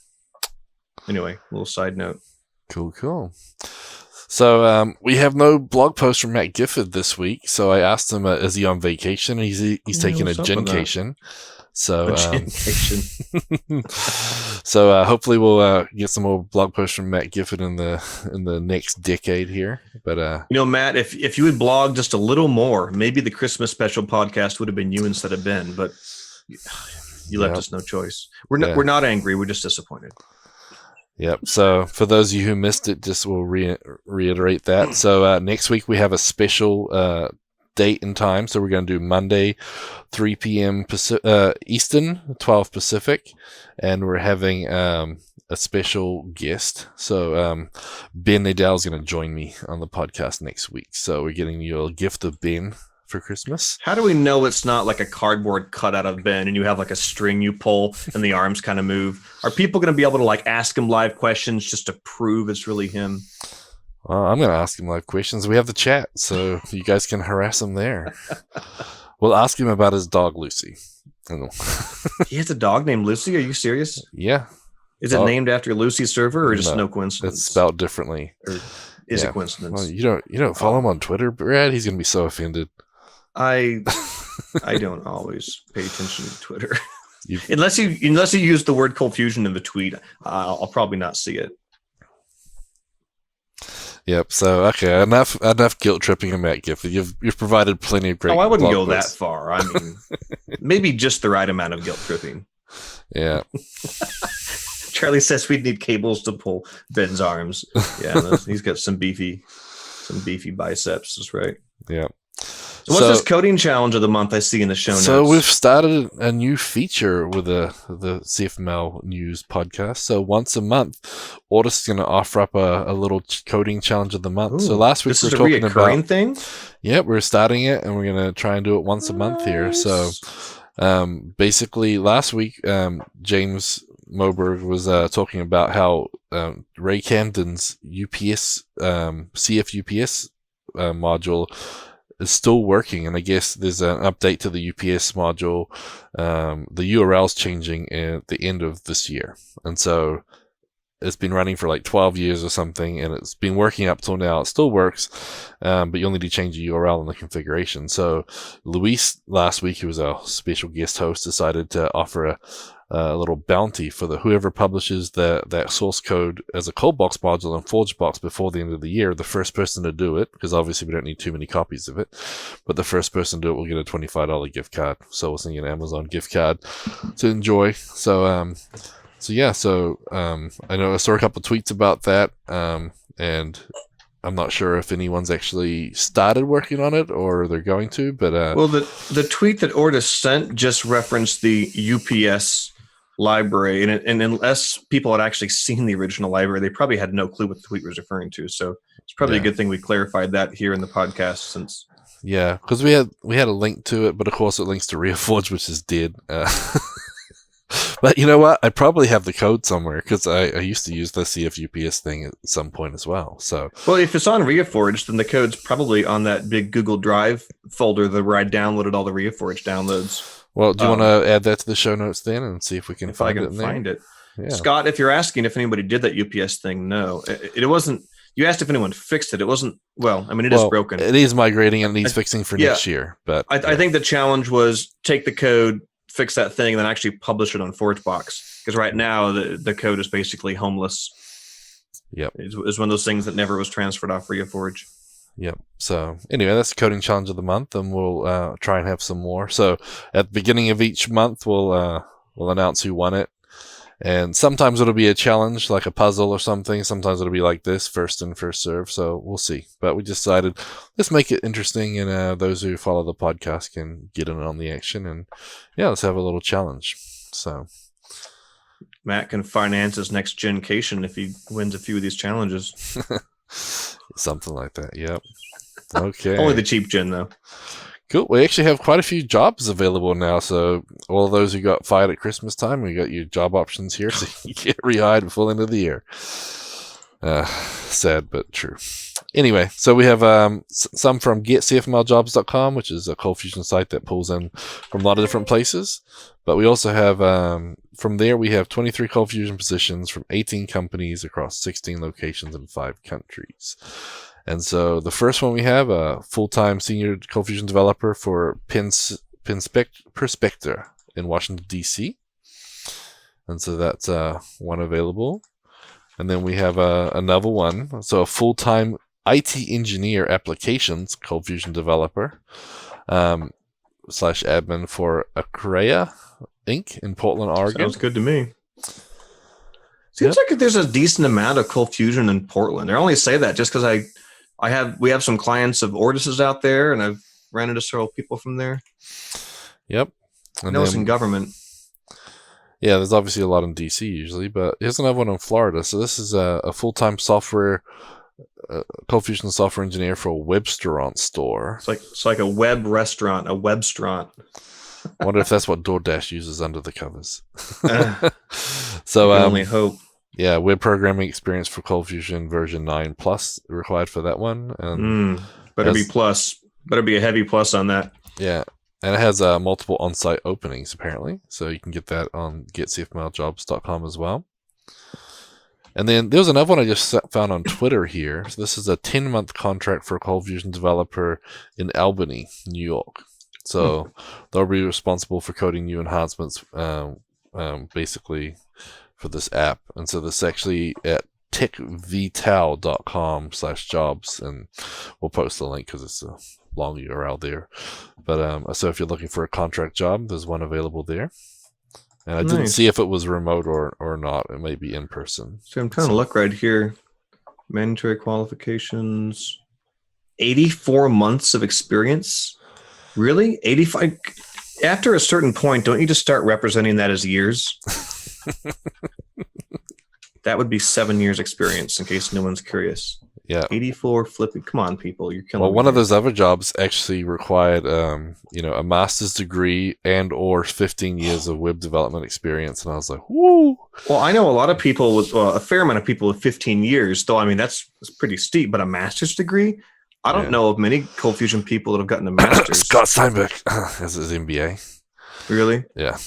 Anyway, a little side note. Cool. So we have no blog post from Matt Gifford this week. So I asked him, is he on vacation? He's taking a gencation. So, Education. so hopefully we'll get some more blog posts from Matt Gifford in the next decade here. But Matt, if you would blog just a little more, maybe the Christmas special podcast would have been you instead of Ben. But you left us no choice. We're not angry. We're just disappointed. Yep. So for those of you who missed it, just we'll reiterate that. So next week we have a special date and time. So we're going to do Monday, 3 p.m. Eastern, 12 Pacific, and we're having a special guest. So Ben Nadel is going to join me on the podcast next week. So we're getting you a gift of Ben for Christmas. How do we know it's not like a cardboard cutout of Ben and you have like a string you pull and the arms kind of move? Are people going to be able to like ask him live questions just to prove it's really him? I'm going to ask him live questions. We have the chat, so you guys can harass him there. We'll ask him about his dog, Lucy. He has a dog named Lucy? Are you serious? Yeah. Is it named after Lucy's server or just no coincidence? It's spelled differently. Or is it coincidence? Well, you don't follow him on Twitter, Brad? He's going to be so offended. I don't always pay attention to Twitter. unless you use the word ColdFusion in the tweet, I'll probably not see it. Yep. So okay, enough guilt tripping him at Gifford. You've provided plenty of great. I wouldn't go that far. I mean, maybe just the right amount of guilt tripping. Yeah. Charlie says we'd need cables to pull Ben's arms. Yeah, he's got some beefy biceps. That's right. Yeah. So what's this coding challenge of the month I see in the show notes? So we've started a new feature with the CFML News podcast. So once a month, Audis is going to offer up a little coding challenge of the month. Ooh, so last week this we is were a talking reoccurring about thing? Yeah, we're starting it, and we're going to try and do it once a month here. So basically last week, James Moberg was talking about how Ray Camden's UPS, CFUPS module is still working, and I guess there's an update to the UPS module. The URL's changing at the end of this year, and so it's been running for like 12 years or something, and it's been working up till now. It still works, but you only need to change the URL in the configuration. So Luis, last week, who was a special guest host, decided to offer a little bounty for whoever publishes that source code as a ColdBox module in ForgeBox before the end of the year. The first person to do it, because obviously we don't need too many copies of it, but the first person to do it will get a $25 gift card. So we'll send you an Amazon gift card to enjoy. So I know I saw a couple of tweets about that, and I'm not sure if anyone's actually started working on it or they're going to, but well, the tweet that Audis sent just referenced the UPS library, and unless people had actually seen the original library, they probably had no clue what the tweet was referring to. So it's probably a good thing we clarified that here in the podcast, since because we had a link to it, but of course it links to RealForge, which is dead. But you know what? I probably have the code somewhere, because I used to use the CFUPS thing at some point as well. So, well, if it's on RealForge, then the code's probably on that big Google Drive folder where I downloaded all the RealForge downloads. Well, do you want to add that to the show notes then and see if we can find it? Yeah. Scott, if you're asking if anybody did that UPS thing, no, it wasn't. You asked if anyone fixed it. It wasn't. Well, I mean, it is broken. It is migrating and needs fixing for next year. But I think the challenge was take the code, fix that thing, and then actually publish it on ForgeBox. Because right now the code is basically homeless. Yep. It's one of those things that never was transferred off RealForge. Yep. So anyway, that's the coding challenge of the month, and we'll try and have some more. So at the beginning of each month, we'll announce who won it. And sometimes it'll be a challenge, like a puzzle or something. Sometimes it'll be like this, first in, first serve. So we'll see. But we decided, let's make it interesting, and those who follow the podcast can get in on the action. And let's have a little challenge. So Matt can finance his next gencation if he wins a few of these challenges. Something like that. Yep. Okay. Only the cheap gen, though. Cool. We actually have quite a few jobs available now. So all of those who got fired at Christmas time, we got your job options here, so you get rehired before the end of the year. Sad but true. Anyway, so we have some from getcfmljobs.com, which is a ColdFusion site that pulls in from a lot of different places. But we also have, from there, we have 23 ColdFusion positions from 18 companies across 16 locations in 5 countries. And so the first one we have, a full-time senior ColdFusion developer for Perspector, in Washington, D.C. And so that's one available. And then we have another one. So a full-time IT engineer applications ColdFusion developer / admin for Acrea Inc. in Portland, Oregon. Sounds good to me. Seems like there's a decent amount of ColdFusion in Portland. I only say that just because we have some clients of Ordises out there, and I've ran into several people from there. Yep. I know it's in government. Yeah, there's obviously a lot in DC usually, but here's another one in Florida. So this is a full-time software, ColdFusion software engineer for a web-restaurant store. It's like a web restaurant, a web-restaurant. I wonder if that's what DoorDash uses under the covers. So I only hope. Yeah, web programming experience for ColdFusion version 9 plus required for that one. And better be plus. Better be a heavy plus on that. Yeah. And it has multiple on-site openings, apparently. So you can get that on getcfmljobs.com as well. And then there was another one I just found on Twitter here. So this is a 10-month contract for a ColdFusion developer in Albany, New York. So they'll be responsible for coding new enhancements, basically, for this app. And so this is actually at techvital.com/jobs. And we'll post the link because it's a long URL there. But so if you're looking for a contract job, there's one available there. And I didn't see if it was remote or not. It may be in person. So I'm trying to look right here. Mandatory qualifications. 84 months of experience? Really? 85? After a certain point, don't you just start representing that as years? That would be 7 years experience, in case no one's curious. Yeah. 84 flipping. Come on, people. You're killing me. Well, one of those other jobs actually required, a master's degree and or 15 years of web development experience. And I was like, woo. Well, I know a lot of people with, a fair amount of people with 15 years, though. I mean, that's pretty steep, but a master's degree? I don't know of many ColdFusion people that have gotten a master's. Scott Steinbeck has his MBA. Really? Yeah.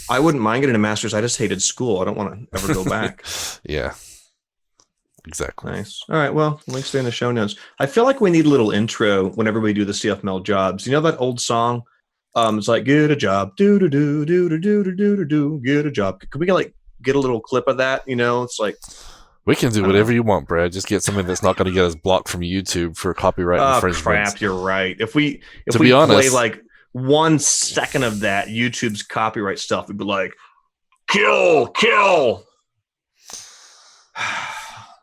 I wouldn't mind getting a master's. I just hated school. I don't want to ever go back. Yeah. Exactly. Nice. All right. Well, links there in the show notes. I feel like we need a little intro whenever we do the CFML jobs. You know that old song? It's like, get a job. Do, do, do, do, do, do, do, do, do, get a job. Could we get a little clip of that? You know, it's like. We can do whatever you want, Brad. Just get something that's not going to get us blocked from YouTube for copyright infringement. Crap, you're right. If we play like 1 second of that, YouTube's copyright stuff would be like, kill.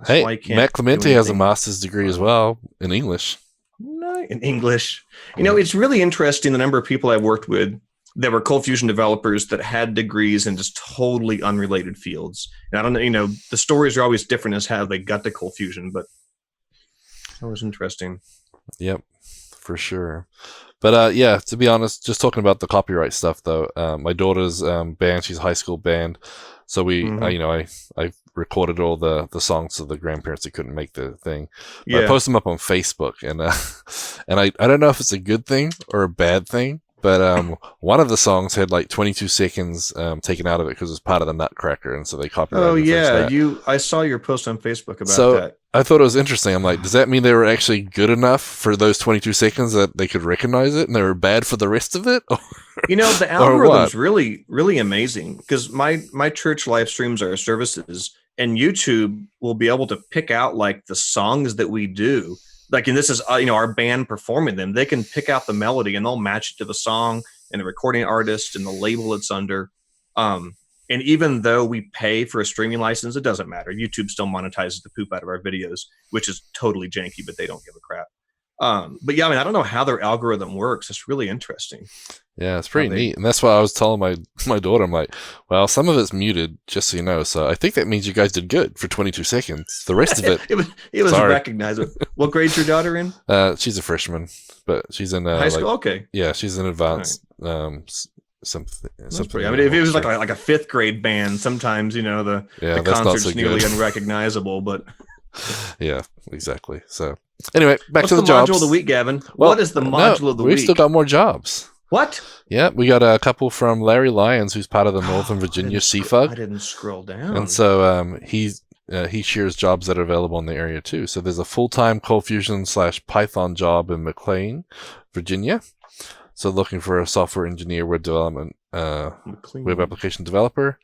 Hey, Matt Clemente has a master's degree as well in English. No, in English. You know, it's really interesting the number of people I've worked with that were ColdFusion developers that had degrees in just totally unrelated fields. And I don't know, the stories are always different as how they got to ColdFusion, but that was interesting. Yep, for sure. But yeah, to be honest, just talking about the copyright stuff though, my daughter's band, she's a high school band. So I recorded all the songs of the grandparents that couldn't make the thing. But I post them up on Facebook, and I don't know if it's a good thing or a bad thing. But one of the songs had like 22 seconds taken out of it because it's part of the Nutcracker, and so they copyrighted. Oh yeah, I saw your post on Facebook about that. I thought it was interesting. I'm like, does that mean they were actually good enough for those 22 seconds that they could recognize it, and they were bad for the rest of it? The algorithm's really, really amazing because my church live streams our services, and YouTube will be able to pick out like the songs that we do. Like, and this is, our band performing them. They can pick out the melody and they'll match it to the song and the recording artist and the label it's under. And even though we pay for a streaming license, it doesn't matter. YouTube still monetizes the poop out of our videos, which is totally janky, but they don't give a crap. But yeah, I don't know how their algorithm works. It's really interesting. Yeah, it's pretty neat. And that's why I was telling my daughter, I'm like, well, some of it's muted, just so you know. So I think that means you guys did good for 22 seconds. The rest of it, it was recognizable. What grade's your daughter in? She's a freshman, but she's in high school. Okay. Yeah, she's in advanced. Something. I mean, if it was like a 5th grade band, sometimes the concert's so nearly unrecognizable. But yeah, exactly. So anyway, back to the jobs. Module of the week, Gavin. What is the module of the week? We've still got more jobs. What? Yeah, we got a couple from Larry Lyons, who's part of the Northern Virginia CFUG. I didn't scroll down. And so he shares jobs that are available in the area too. So there's a full-time ColdFusion / Python job in McLean, Virginia. So looking for a software engineer, web development web application developer.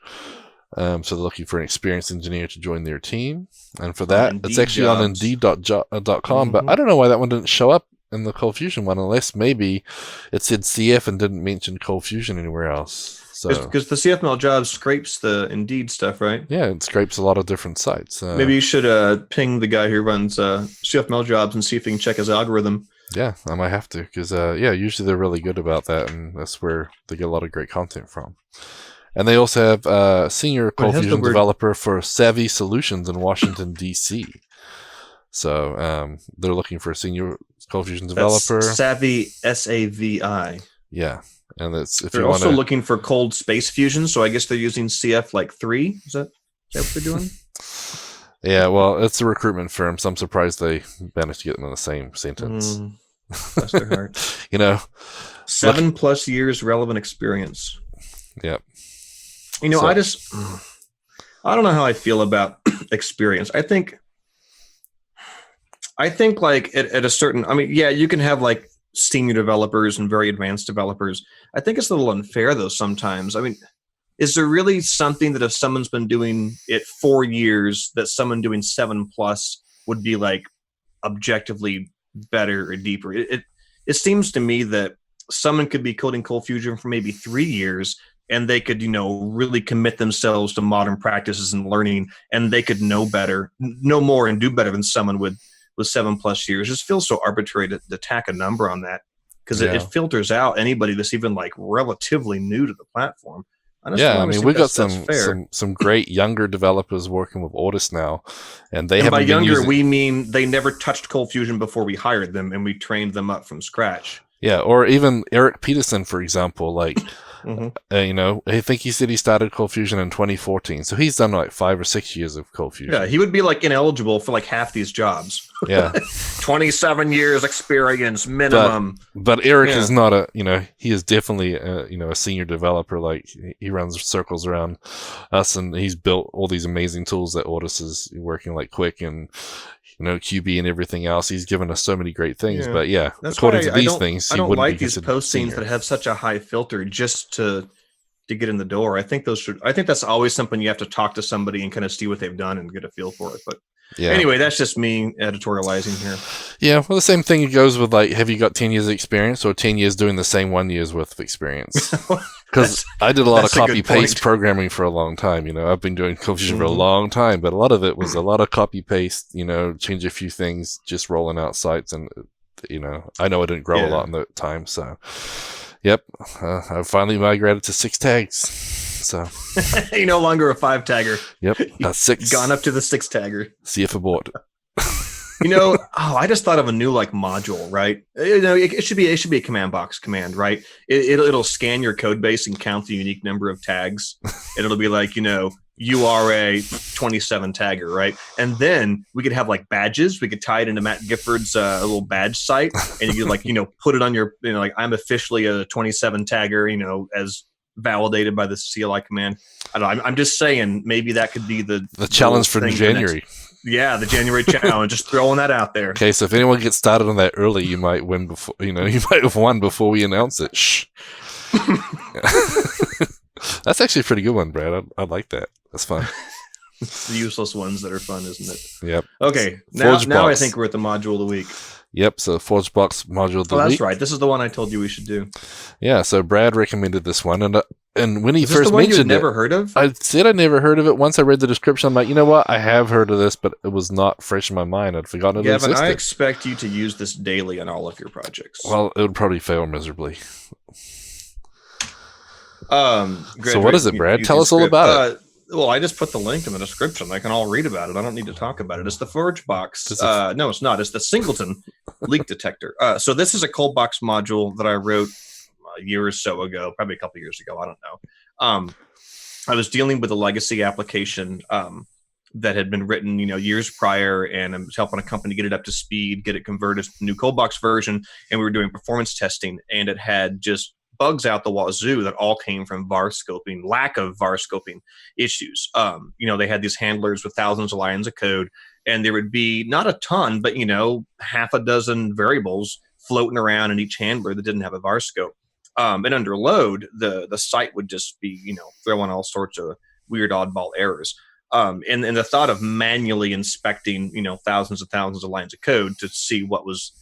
So they're looking for an experienced engineer to join their team. And for that, it's actually on Indeed.com, but I don't know why that one didn't show up in the ColdFusion one, unless maybe it said CF and didn't mention ColdFusion anywhere else. So because the CFML job scrapes the Indeed stuff, right? Yeah, it scrapes a lot of different sites. Maybe you should ping the guy who runs CFML jobs and see if he can check his algorithm. Yeah, I might have to, because usually they're really good about that, and that's where they get a lot of great content from. And they also have a senior ColdFusion developer for Savvy Solutions in Washington, D.C. So they're looking for a senior ColdFusion developer. That's Savvy, S-A-V-I. Yeah. And that's if they're also looking for cold space fusion, so I guess they're using CF like 3. Is that what they're doing? Yeah, well, it's a recruitment firm, so I'm surprised they managed to get them in the same sentence. Bless their heart. 7+ years relevant experience. Yep. I don't know how I feel about experience. I think like at a certain, you can have like senior developers and very advanced developers. I think it's a little unfair though sometimes. Is there really something that if someone's been doing it 4 years, that someone doing 7+ would be like objectively better or deeper? It seems to me that someone could be coding ColdFusion for maybe 3 years, and they could, really commit themselves to modern practices and learning, and they could know more and do better than someone with 7+ years. It just feels so arbitrary to tack a number on that, because it filters out anybody that's even like relatively new to the platform. We've got some great younger developers working with Ortus now, and they by younger we mean they never touched ColdFusion before we hired them, and we trained them up from scratch. Yeah, or even Eric Peterson, for example, like. I think he said he started ColdFusion in 2014, so he's done like 5 or 6 years of ColdFusion. Yeah, he would be like ineligible for like half these jobs. Yeah, 27 years experience minimum. But Eric is not he is definitely a senior developer. Like he runs circles around us, and he's built all these amazing tools that Ortus is working like Quick and QB and everything else. He's given us so many great things, but that's according to these things, I don't like these postings that have such a high filter just to get in the door. I think that's always something you have to talk to somebody and kind of see what they've done and get a feel for it. But anyway, that's just me editorializing here. Yeah, well, the same thing goes with like, have you got 10 years of experience or 10 years doing the same 1 year's worth of experience? Because I did a lot of copy-paste programming for a long time. I've been doing ColdFusion for a long time, but a lot of it was a lot of copy-paste, change a few things, just rolling out sites. And, I know I didn't grow a lot in that time. So, yep, I finally migrated to 6 tags. So you're no longer a 5 tagger. Yep, that's 6. Gone up to the 6 tagger. CF abort. I just thought of a new like module, right? It should be a CommandBox command, right? It'll scan your code base and count the unique number of tags, and it'll be like, you are a 27 tagger, right? And then we could have like badges. We could tie it into Matt Gifford's a little badge site, and you could like put it on your like I'm officially a 27 tagger, as validated by the CLI command. I don't know. I'm just saying maybe that could be the challenge for January. The January challenge. Just throwing that out there. Okay, so if anyone gets started on that early, you might win before you might have won before we announce it. Shh. That's actually a pretty good one, Brad. I like that. That's fun. It's the useless ones that are fun, isn't it? Yep. Okay, now I think we're at the module of the week. Yep, so ForgeBox module of the week. That's right. This is the one I told you we should do. Yeah, so Brad recommended this one, and when he is first the one mentioned you had never heard of? I said I'd never heard of it. Once I read the description, I'm like, you know what? I have heard of this, but it was not fresh in my mind. I'd forgotten it existed. I expect you to use this daily on all of your projects. Well, it would probably fail miserably. So what is it, Brad? Tell us all about it. Well, I just put the link in the description. They can all read about it. I don't need to talk about it. It's the ForgeBox. No, it's not. It's the Singleton Leak Detector. So this is a ColdBox module that I wrote a year or so ago, probably a couple years ago. I don't know. I was dealing with a legacy application that had been written, years prior, and I was helping a company get it up to speed, get it converted to the new ColdBox version, and we were doing performance testing, and it had just bugs out the wazoo that all came from var scoping, lack of var scoping issues. They had these handlers with thousands of lines of code, and there would be not a ton, but half a dozen variables floating around in each handler that didn't have a var scope. And under load, the site would just be, throwing all sorts of weird oddball errors. And the thought of manually inspecting, thousands and thousands of lines of code to see what was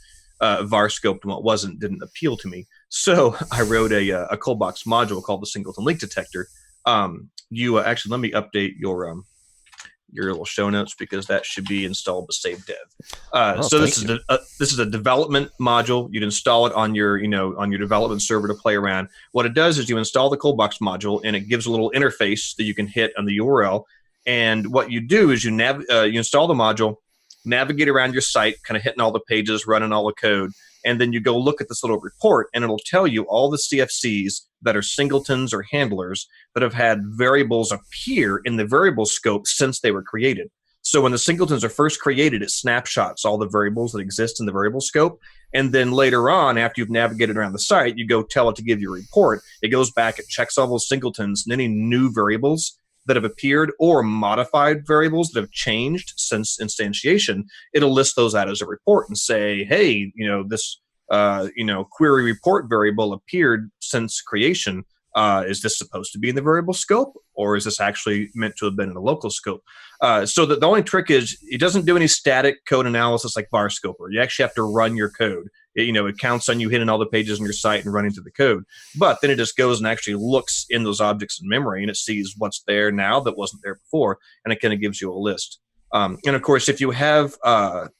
var scoped and what wasn't didn't appeal to me. So I wrote a ColdBox module called the Singleton Leak Detector. You actually, let me update your little show notes, because that should be installed with save dev. So this is a development module. You'd install it on your development server to play around. What it does is you install the ColdBox module, and it gives a little interface that you can hit on the URL. And what you do is you install the module, navigate around your site, kind of hitting all the pages, running all the code, and then you go look at this little report, and it'll tell you all the CFCs that are singletons or handlers that have had variables appear in the variable scope since they were created. So when the singletons are first created, it snapshots all the variables that exist in the variable scope. And then later on, after you've navigated around the site, you go tell it to give you a report. It goes back, it checks all those singletons and any new variables that have appeared or modified variables that have changed since instantiation. It'll list those out as a report and say, hey, this query report variable appeared since creation. Is this supposed to be in the variable scope, or is this actually meant to have been in the local scope? So the only trick is it doesn't do any static code analysis like var scoper. You actually have to run your code. It counts on you hitting all the pages on your site and running through the code. But then it just goes and actually looks in those objects in memory, and it sees what's there now that wasn't there before, and it kind of gives you a list. And of course, if you have a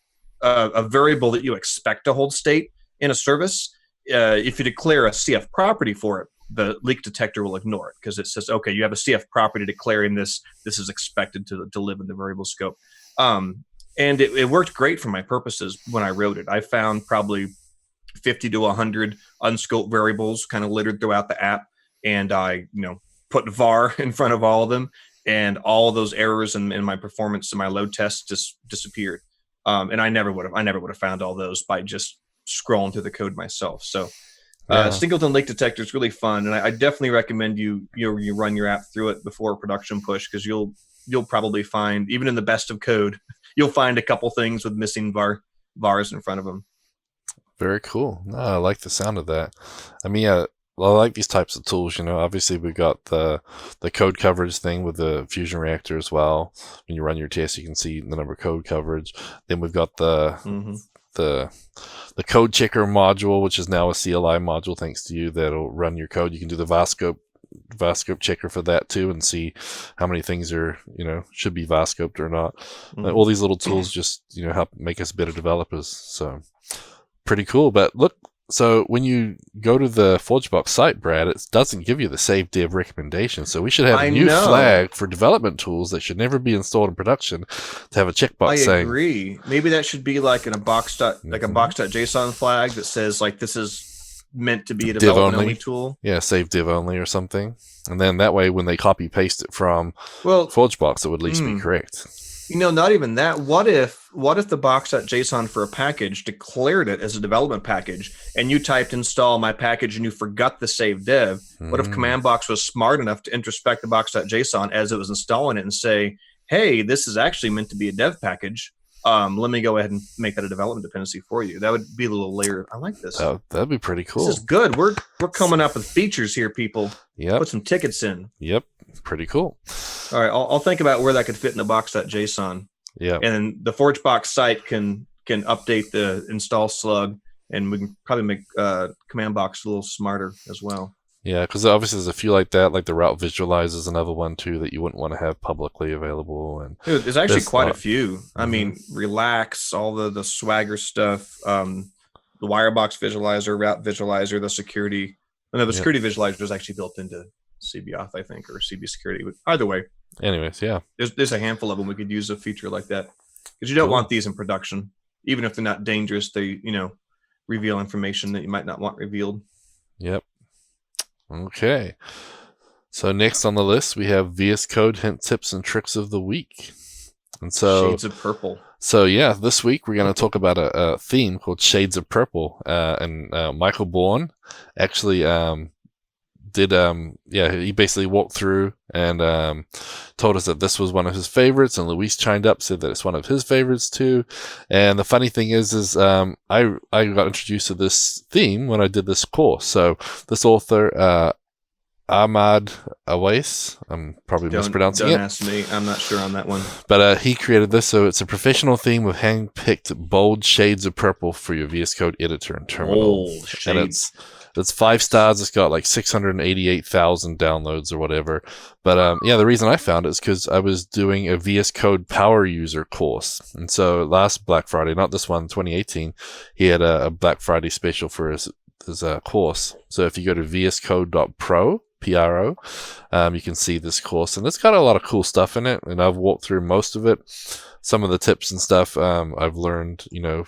variable that you expect to hold state in a service, if you declare a CF property for it, the leak detector will ignore it, because it says, okay, you have a CF property declaring this is expected to live in the variable scope. And it worked great for my purposes when I wrote it. I found probably 50 to 100 unscoped variables kind of littered throughout the app, and I put var in front of all of them, and all of those errors in my performance and my load tests just disappeared. And I never would have found all those by just scrolling through the code myself. So Singleton Leak Detector is really fun, and I definitely recommend you run your app through it before production push, because you'll probably find, even in the best of code, you'll find a couple things with missing vars in front of them. Very cool. No, I like the sound of that. I mean, I like these types of tools. Obviously we've got the code coverage thing with the Fusion Reactor as well. When you run your test, you can see the number of code coverage. Then we've got the code checker module, which is now a CLI module thanks to you, that'll run your code. You can do the VASCOPE checker for that too, and see how many things are should be VASCOPed or not. All these little tools just help make us better developers. So pretty cool. But look, so when you go to the ForgeBox site, Brad, it doesn't give you the save dev recommendation. So we should have a new flag for development tools that should never be installed in production to have a checkbox saying. I agree. Maybe that should be like a box.json flag that says like this is meant to be a development only tool. Yeah, save div only or something. And then that way when they copy paste it from ForgeBox, it would at least be correct. Not even that. What if the box.json for a package declared it as a development package, and you typed install my package and you forgot the save dev? What if CommandBox was smart enough to introspect the box.json as it was installing it and say, hey, this is actually meant to be a dev package. Let me go ahead and make that a development dependency for you. That would be a little layer. I like this. Oh, that'd be pretty cool. This is good. We're coming up with features here, people. Yep. Put some tickets in. Yep. Pretty cool. All right. I'll think about where that could fit in the box.json. Yeah. And the ForgeBox site can update the install slug, and we can probably make CommandBox a little smarter as well. Yeah, because obviously there's a few like that, like the route visualizer is another one too that you wouldn't want to have publicly available. And dude, there's actually quite a few. I mean, Relax, all the Swagger stuff, the Wirebox visualizer, route visualizer, the security. No, the security visualizer is actually built into CBAuth, I think, or CB security. But either way. Anyways, yeah. There's a handful of them we could use a feature like that. Because you don't want these in production. Even if they're not dangerous, they, reveal information that you might not want revealed. Yep. Okay. So next on the list, we have VS Code hint tips and tricks of the week. And so Shades of Purple. So yeah, this week we're going to talk about a theme called Shades of Purple. And Michael Bourne actually he basically walked through and told us that this was one of his favorites, and Luis chimed up, said that it's one of his favorites too. And the funny thing is I got introduced to this theme when I did this course. So this author, Ahmad Awais, I'm probably mispronouncing it. Don't ask me. I'm not sure on that one. But he created this, so it's a professional theme with hand-picked bold shades of purple for your VS Code editor and terminal. Bold shades. And it's 5 stars. It's got like 688,000 downloads or whatever. But the reason I found it is because I was doing a VS Code power user course. And so last Black Friday, not this one, 2018, he had a Black Friday special for his course. So if you go to vscode.pro, PRO, you can see this course, and it's got a lot of cool stuff in it, and I've walked through most of it. Some of the tips and stuff I've learned,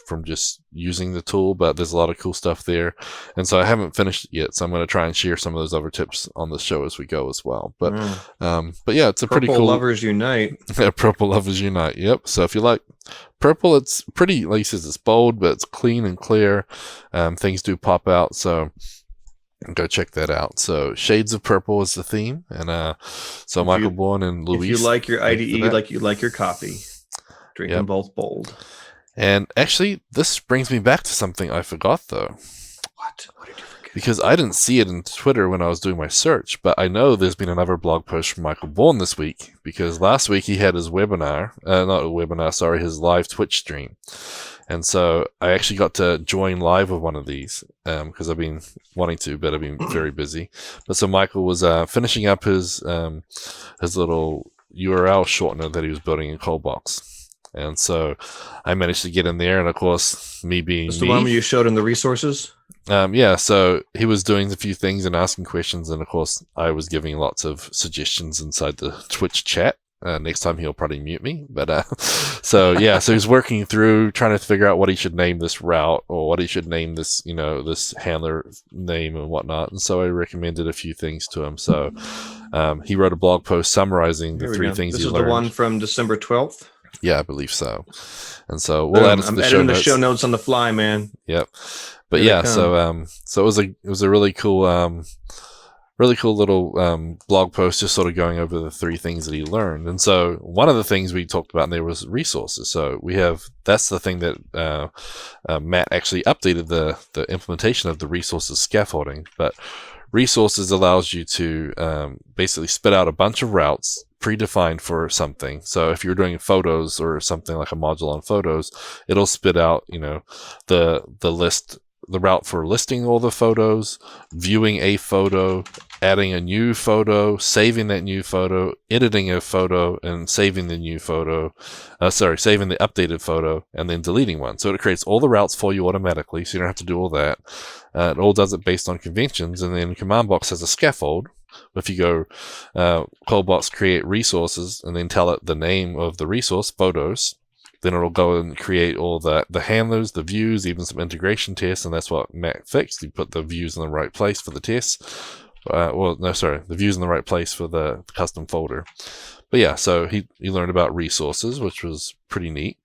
from just using the tool, but there's a lot of cool stuff there. And so I haven't finished it yet, so I'm going to try and share some of those other tips on the show as we go as well. But yeah, it's a pretty cool. Purple lovers unite. Yeah, purple lovers unite. Yep. So if you like purple, it's pretty, like he says, it's bold, but it's clean and clear. Things do pop out, so go check that out. So Shades of Purple is the theme, and so Michael Bourne and Luis. If you like your IDE, like you like your copy, drink them both bold. And actually, this brings me back to something I forgot, though. What? What did you forget? Because I didn't see it in Twitter when I was doing my search, but I know there's been another blog post from Michael Bourne this week, because last week he had his his live Twitch stream. And so I actually got to join live with one of these because I've been wanting to, but I've been very busy. But so Michael was finishing up his little URL shortener that he was building in ColdBox. And so I managed to get in there, and of course, me being the one where you showed him the resources? So he was doing a few things and asking questions, and of course, I was giving lots of suggestions inside the Twitch chat. Next time he'll probably mute me, but so he's working through trying to figure out what he should name this route, or what he should name this, this handler name and whatnot. And so I recommended a few things to him. So he wrote a blog post summarizing the 3 things he learned. This is the one from December 12th. Yeah, I believe so. And so we'll add it to the show notes. The show notes on the fly, man. Yep. But so it was a really cool little blog post, just sort of going over the 3 things that he learned. And so one of the things we talked about in there was resources. So that's the thing that Matt actually updated the implementation of the resources scaffolding. But resources allows you to basically spit out a bunch of routes predefined for something. So if you're doing photos or something like a module on photos, it'll spit out, the list, the route for listing all the photos, viewing a photo, adding a new photo, saving that new photo, editing a photo, and saving the new photo, saving the updated photo, and then deleting one. So it creates all the routes for you automatically, so you don't have to do all that. It all does it based on conventions, and then CommandBox has a scaffold. If you go ColdBox create resources, and then tell it the name of the resource, photos, then it'll go and create all the handlers, the views, even some integration tests, and that's what Matt fixed. He put the views in the right place for the tests. The views in the right place for the custom folder. But yeah, so he learned about resources, which was pretty neat.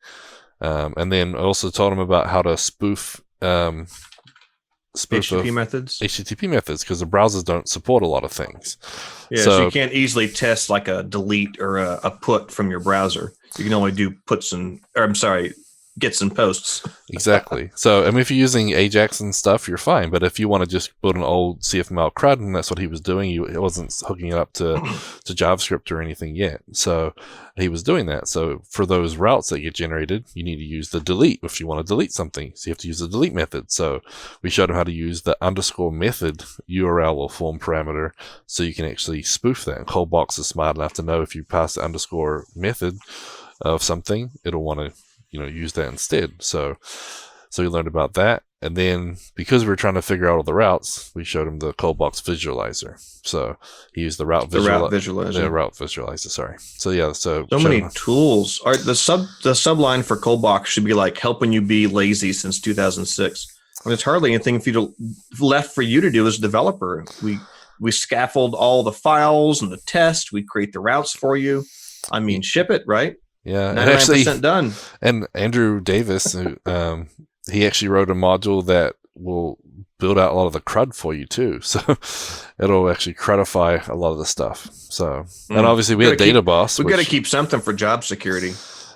And then I also told him about how to spoof HTTP methods, because the browsers don't support a lot of things. Yeah, so you can't easily test like a delete or a put from your browser. You can only do gets and posts. Exactly. So, if you're using Ajax and stuff, you're fine. But if you want to just build an old CFML CRUD, and that's what he was doing, he wasn't hooking it up to JavaScript or anything yet. So he was doing that. So for those routes that get generated, you need to use the delete if you want to delete something. So you have to use the delete method. So we showed him how to use the _method URL or form parameter, so you can actually spoof that. And ColdBox is smart enough to know if you pass the _ method of something, it'll want to use that instead. So we learned about that. And then because we were trying to figure out all the routes, we showed him the ColdBox visualizer. So he used the route visualizer. Sorry. So yeah, so many tools. All right, the subline for ColdBox should be like helping you be lazy since 2006. And it's hardly anything left for you to do as a developer. We scaffold all the files and the test. We create the routes for you. Ship it, right? Yeah, 99% done. And Andrew Davis, he actually wrote a module that will build out a lot of the CRUD for you too. So it'll actually CRUDify a lot of the stuff. So, and obviously we had DataBoss. We've got to keep something for job security.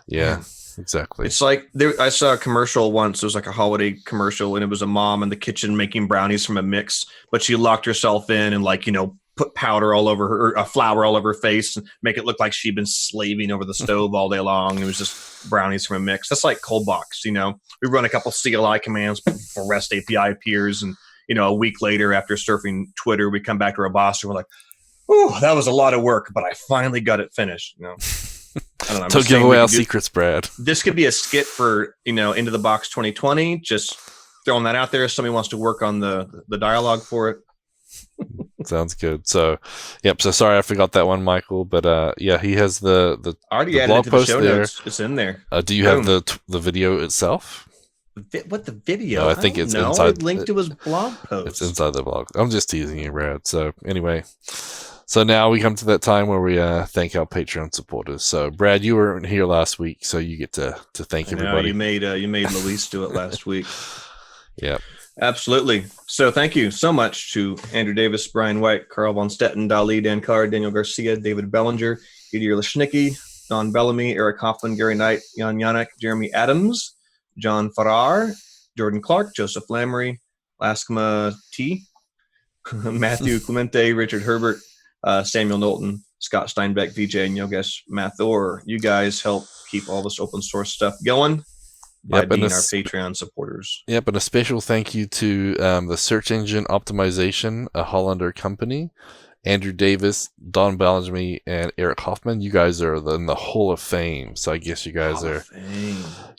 Yeah, exactly. It's like I saw a commercial once. It was like a holiday commercial, and it was a mom in the kitchen making brownies from a mix, but she locked herself in and put powder all over her, flour all over her face, and make it look like she'd been slaving over the stove all day long. It was just brownies from a mix. That's like ColdBox. We run a couple CLI commands for REST API appears, and a week later, after surfing Twitter, we come back to our boss and we're like, "Oh, that was a lot of work, but I finally got it finished." I don't know. Don't give away our secrets, Brad. This could be a skit for Into the Box 2020. Just throwing that out there. If somebody wants to work on the dialogue for it. Sounds good. So, yep. So sorry I forgot that one, Michael. But yeah, he has the I already the added blog it to post the show there. notes. It's in there. Do you have the video itself? What the video? No, I think it's inside. inside. It linked to his blog post. It's inside the blog. I'm just teasing you, Brad. So anyway, so now we come to that time where we thank our Patreon supporters. So Brad, you weren't here last week, so you get to thank everybody. You made Luis do it last week. Yeah. Absolutely. So thank you so much to Andrew Davis, Brian White, Carl von Stetten, Dali, Dan Carr, Daniel Garcia, David Bellinger, Didier Leshnicki, Don Bellamy, Eric Hoffman, Gary Knight, Jan Yannick, Jeremy Adams, John Farrar, Jordan Clark, Joseph Lamry, Laskma T, Matthew Clemente, Richard Herbert, Samuel Knowlton, Scott Steinbeck, VJ, and Yogesh Mathur. You guys help keep all this open source stuff going by being our Patreon supporters. Yep, and a special thank you to the Search Engine Optimization, a Hollander company, Andrew Davis, Don Bellamy, and Eric Hoffman. You guys are in the Hall of Fame, so I guess you guys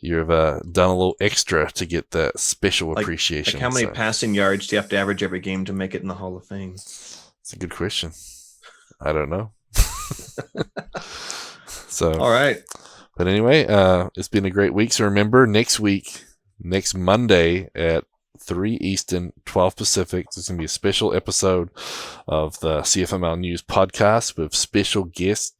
you've done a little extra to get that special appreciation. Like how many passing yards do you have to average every game to make it in the Hall of Fame? It's a good question. I don't know. So all right. But anyway, it's been a great week. So remember, next Monday at 3 Eastern, 12 Pacific, there's going to be a special episode of the CFML News podcast with special guest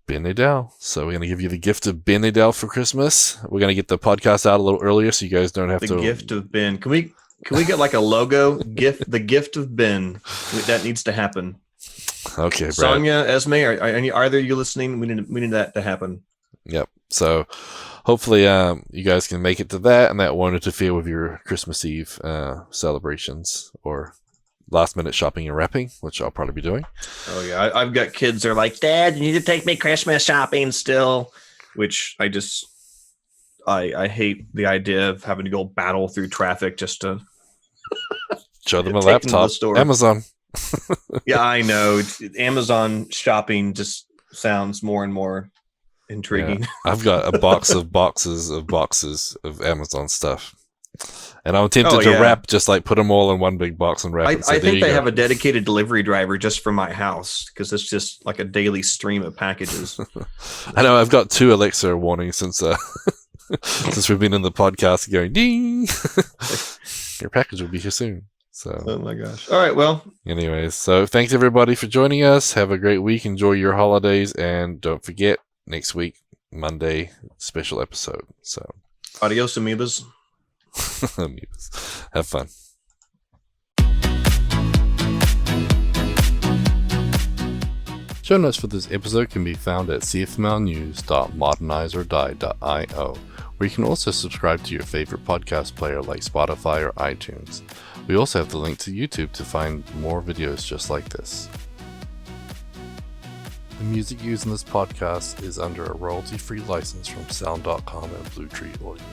Ben Nadel. So we're going to give you the gift of Ben Nadel for Christmas. We're going to get the podcast out a little earlier so you guys don't have to... The gift of Ben. Can we get like a logo? The gift of Ben. That needs to happen. Okay, Brad. Sonia, Esme, are either of you listening? We need that to happen. Yep. So hopefully you guys can make it to that, and that won't interfere with your Christmas Eve celebrations or last minute shopping and wrapping, which I'll probably be doing. Oh yeah, I've got kids that are like, "Dad, you need to take me Christmas shopping still," which I hate the idea of having to go battle through traffic just to show them a laptop. Amazon. Yeah, I know. Amazon shopping just sounds more and more intriguing. Yeah. I've got a box of boxes of Amazon stuff, and I'm tempted to wrap, just like put them all in one big box and wrap it. So I think they have a dedicated delivery driver just for my house because it's just like a daily stream of packages. I know I've got 2 Alexa warnings since we've been in the podcast going ding. Your package will be here soon. So, oh my gosh. All right. Well, anyways, so thanks everybody for joining us. Have a great week. Enjoy your holidays. And don't forget, next week, Monday, special episode. So, adios, amoebas. Have fun. Show notes for this episode can be found at cfmlnews.modernizeordie.io, where you can also subscribe to your favorite podcast player like Spotify or iTunes. We also have the link to YouTube to find more videos just like this. The music used in this podcast is under a royalty-free license from Sound.com and Blue Tree Audio.